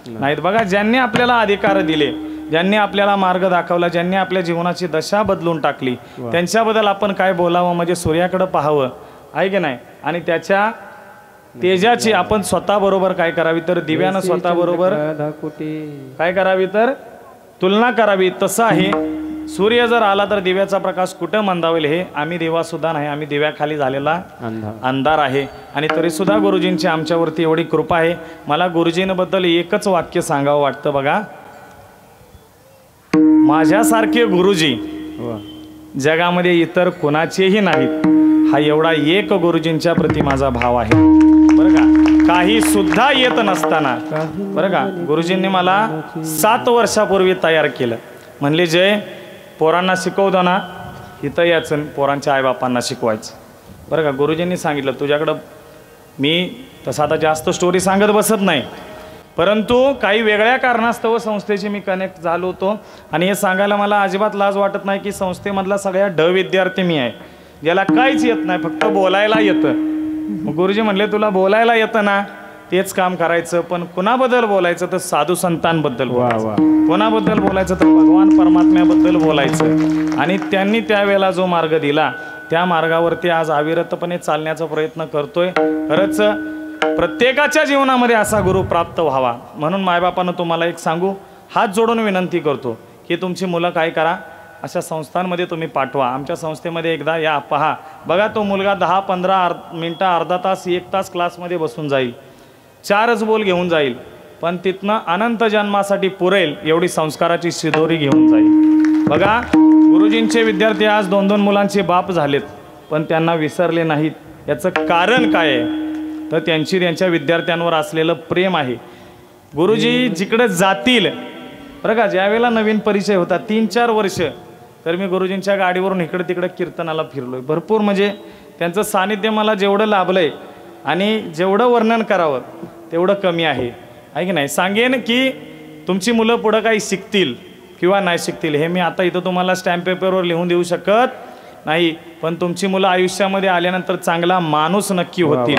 Speaker 2: नाहीत. बघा ज्यांनी आपल्याला अधिकार दिले, ज्यांनी आपल्याला मार्ग दाखवला, ज्यांनी आपल्या जीवनाची दशा बदलून टाकली, त्यांच्याबद्दल आपण काय बोलावं म्हणजे सूर्याकडे पाहावं आहे की नाही. आणि त्याच्या तेजाची आपण स्वतः बरोबर काय करावी तर दिव्यानं स्वतः बरोबर काय करावी तर तुलना करावी. तसं आहे, सूर्य जर आला तर दिव्याचा प्रकाश कुठं मंदावेल हे आम्ही दिवा सुद्धा नाही, आम्ही दिव्याखाली झालेला अंधार आहे. आणि तरी सुद्धा गुरुजींची आमच्यावरती एवढी कृपा आहे. मला गुरुजींबद्दल एकच वाक्य सांगावं वाटतं बघा, माझ्यासारखे गुरुजी जगामध्ये इतर कोणाचेही नाहीत. हा एवढा एक गुरुजींच्या प्रती माझा भाव आहे बरं का. काही सुद्धा येत नसताना बरं का गुरुजींनी मला 7 वर्षापूर्वी तयार केलं. म्हणले जय पोरांना शिकवतो ना इथं याचं पोरांच्या आईबापांना शिकवायचं बरं का. गुरुजींनी सांगितलं तुझ्याकडं मी तसं आता जास्त स्टोरी सांगत बसत नाही, परंतु काही वेगळ्या कारणास्तव संस्थेशी मी कनेक्ट झालो होतो. आणि हे सांगायला मला अजिबात लाज वाटत नाही की संस्थेमधला सगळ्या विद्यार्थी मी आहे, ज्याला काहीच येत नाही, फक्त बोलायला येतं. मग गुरुजी म्हणले तुला बोलायला येतं ना तेच काम करायचं, पण कुणाबद्दल बोलायचं तर साधू संतांबद्दल बोलायचं, कोणाबद्दल बोलायचं तर भगवान परमात्म्याबद्दल बोलायचं. आणि त्यांनी त्यावेळेला जो मार्ग दिला त्या मार्गावरती आज अविरतपणे चालण्याचा प्रयत्न करतोय. खरंच प्रत्येकाच्या जीवनामध्ये असा गुरु प्राप्त व्हावा म्हणून मायबापानं तुम्हाला एक सांगू, हात जोडून विनंती करतो की तुमची मुलं काय करा, अशा संस्थांमध्ये तुम्ही पाठवा. आमच्या संस्थेमध्ये एकदा या पहा बघा, तो मुलगा 10-15 मिनटं अर्धा तास 1 तास क्लासमध्ये बसून जाईल, 4च बोल घेऊन जाईल, पण तिथनं अनंत जन्मासाठी पुरेल एवढी संस्काराची शिदोरी घेऊन जाईल. बघा गुरुजींचे विद्यार्थी आज 2-2 मुलांचे बाप झालेत, पण त्यांना विसरले नाहीत. याचं कारण काय आहे तर त्यांच्या विद्यार्थ्यांवर असलेलं प्रेम आहे. गुरुजी जिकडे जातील बरं का, ज्यावेळेला नवीन परिचय होता 3-4 वर्ष तर मी गुरुजींच्या गाडीवरून इकडे तिकडे कीर्तनाला फिरलोय भरपूर. म्हणजे त्यांचं सानिध्य मला जेवढं लाभलंय आणि जेवढं वर्णन करावं तेवढं कमी आहे की नाही. सांगेन की तुमची मुलं पुढं काही शिकतील किंवा नाही शिकतील हे मी आता इथं तुम्हाला स्टॅम्प पेपरवर लिहून देऊ शकत नाही, पण तुमची मुलं आयुष्यामध्ये आल्यानंतर चांगला माणूस नक्की होतील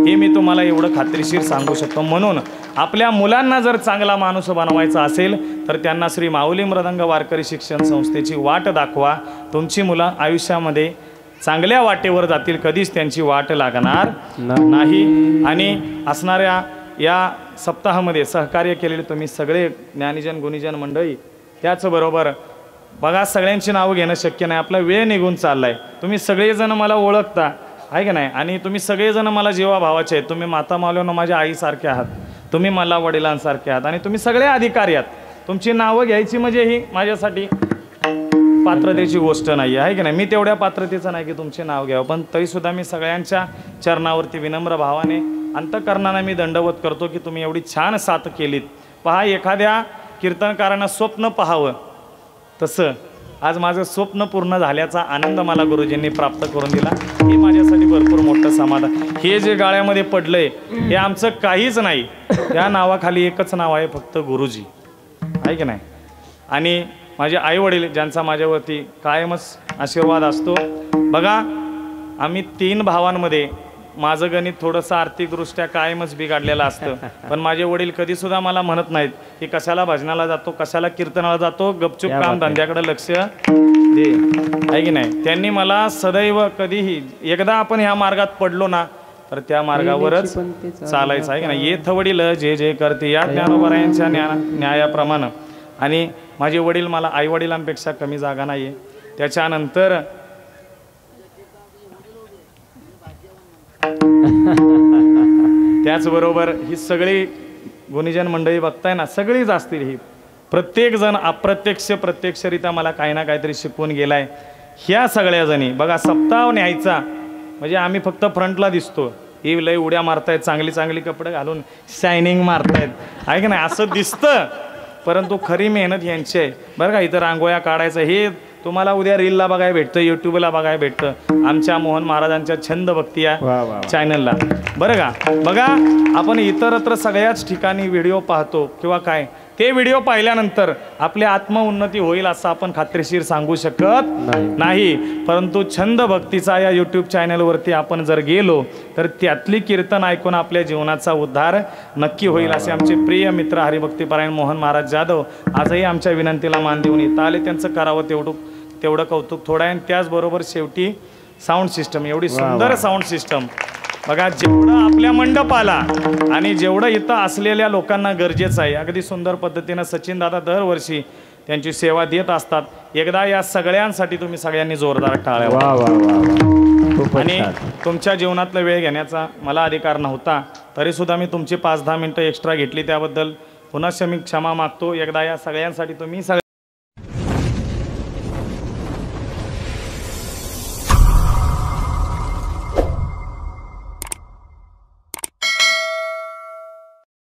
Speaker 2: हे मी तुम्हाला एवढं खात्रीशीर सांगू शकतो. म्हणून आपल्या मुलांना जर चांगला माणूस बनवायचा असेल तर त्यांना श्री माऊली मृदंग वारकरी शिक्षण संस्थेची वाट दाखवा. तुमची मुलं आयुष्यामध्ये चांगल्या वाटेवर जातील, कधीच त्यांची वाट लागणार नाही. आणि असणाऱ्या या सप्ताहामध्ये सहकार्य केलेले तुम्ही सगळे ज्ञानीजन गुणीजन मंडळी, त्याचबरोबर बघा सगळ्यांची नावं घेणं शक्य नाही, आपला वेळ निघून चालला आहे. तुम्ही सगळेजण मला ओळखता आहे का नाही, आणि तुम्ही सगळेजण मला जीवाभावाचे आहेत. तुम्ही माता मावल्यानं माझ्या आईसारखे आहात, तुम्ही मला वडिलांसारखे आहात आणि तुम्ही सगळे अधिकारी आहात. तुमची नावं घ्यायची म्हणजे ही माझ्यासाठी पात्रतेची गोष्ट नाही आहे की नाही. मी तेवढ्या पात्रतेचं नाही की तुमचे नाव घ्यावं, पण तरीसुद्धा मी सगळ्यांच्या चरणावरती विनम्र भावाने अंतःकरणाने मी दंडवत करतो की तुम्ही एवढी छान साथ केलीत. पहा, एखाद्या कीर्तनकारांना स्वप्न पाहावं तसं आज माझं स्वप्न पूर्ण झाल्याचा आनंद मला गुरुजींनी प्राप्त करून दिला. हे माझ्यासाठी भरपूर मोठं समाधान. हे जे गाळ्यामध्ये पडलंय हे आमचं काहीच नाही, त्या नावाखाली एकच नाव आहे फक्त गुरुजी आहे की नाही. आणि माझे आईवडील ज्यांचा माझ्यावरती कायमच आशीर्वाद असतो. बघा आम्ही 3 भावांमध्ये माझं गणित थोडंसं आर्थिकदृष्ट्या कायमच बिघडलेलं असतं, पण माझे वडील कधीसुद्धा मला म्हणत नाहीत की कशाला भजनाला जातो, कशाला कीर्तनाला जातो, गपचूप काम धंद्याकडे लक्ष दे, आहे की नाही. त्यांनी मला सदैव कधीही एकदा आपण ह्या मार्गात पडलो ना तर त्या मार्गावरच चालायचं, आहे की नाही. येथ वडील जे जे करते या ज्ञानोबरायांच्या न्यायाप्रमाणे. आणि माझे वडील मला आईवडिलांपेक्षा कमी जागा नाही आहे. त्याच्यानंतर त्याचबरोबर ही सगळी गुणीजन मंडळी बघताय ना, सगळीच असतील ही. प्रत्येकजण अप्रत्यक्ष प्रत्यक्षरित्या मला काही ना काहीतरी शिकवून गेलाय. ह्या सगळ्या जणी बघा सप्ताह न्यायचा म्हणजे आम्ही फक्त फ्रंटला दिसतो, ही लय उड्या मारतायत, चांगली चांगली कपडे घालून शायनिंग मारतायत, आहे की नाही, असं दिसतं. परंतु खरी मेहनत यांची आहे बरं का. इथं रांगोळ्या काढायचं हे तुम्हाला उद्या रीलला बघायला भेटतं, यूट्यूबला बघायला भेटतं आमच्या मोहन महाराजांच्या छंद भक्ती या चॅनलला, बरं का. बघा आपण इतरत्र सगळ्याच ठिकाणी व्हिडिओ पाहतो किंवा काय, ते व्हिडिओ पाहिल्यानंतर आपली आत्मउन्नती होईल असं आपण खात्रीशीर सांगू शकत नाही. परंतु छंद भक्तीचा या यूट्यूब चॅनलवरती आपण जर गेलो तर त्यातली कीर्तन ऐकून आपल्या जीवनाचा उद्धार नक्की होईल असे आमचे प्रिय मित्र हरिभक्तीपरायण मोहन महाराज जाधव आजही आमच्या विनंतीला मान देऊन येत आले. त्यांचं करावं तेवढं कौतुक थोडं आहे. आणि त्याचबरोबर शेवटी साऊंड सिस्टम, एवढी सुंदर साऊंड सिस्टम बघा, जेवढं आपल्या मंडपाला आणि जेवढं इथं असलेल्या लोकांना गरजेचं आहे, अगदी सुंदर पद्धतीनं सचिन दादा दरवर्षी त्यांची सेवा देत असतात. एकदा या सगळ्यांसाठी तुम्ही सगळ्यांनी जोरदार टाळ्या. आणि तुमच्या जीवनातला वेळ घेण्याचा मला अधिकार नव्हता, तरीसुद्धा मी तुमची 5-10 मिनटं एक्स्ट्रा घेतली, त्याबद्दल पुन्हा क्षमा मागतो. एकदा या सगळ्यांसाठी तुम्ही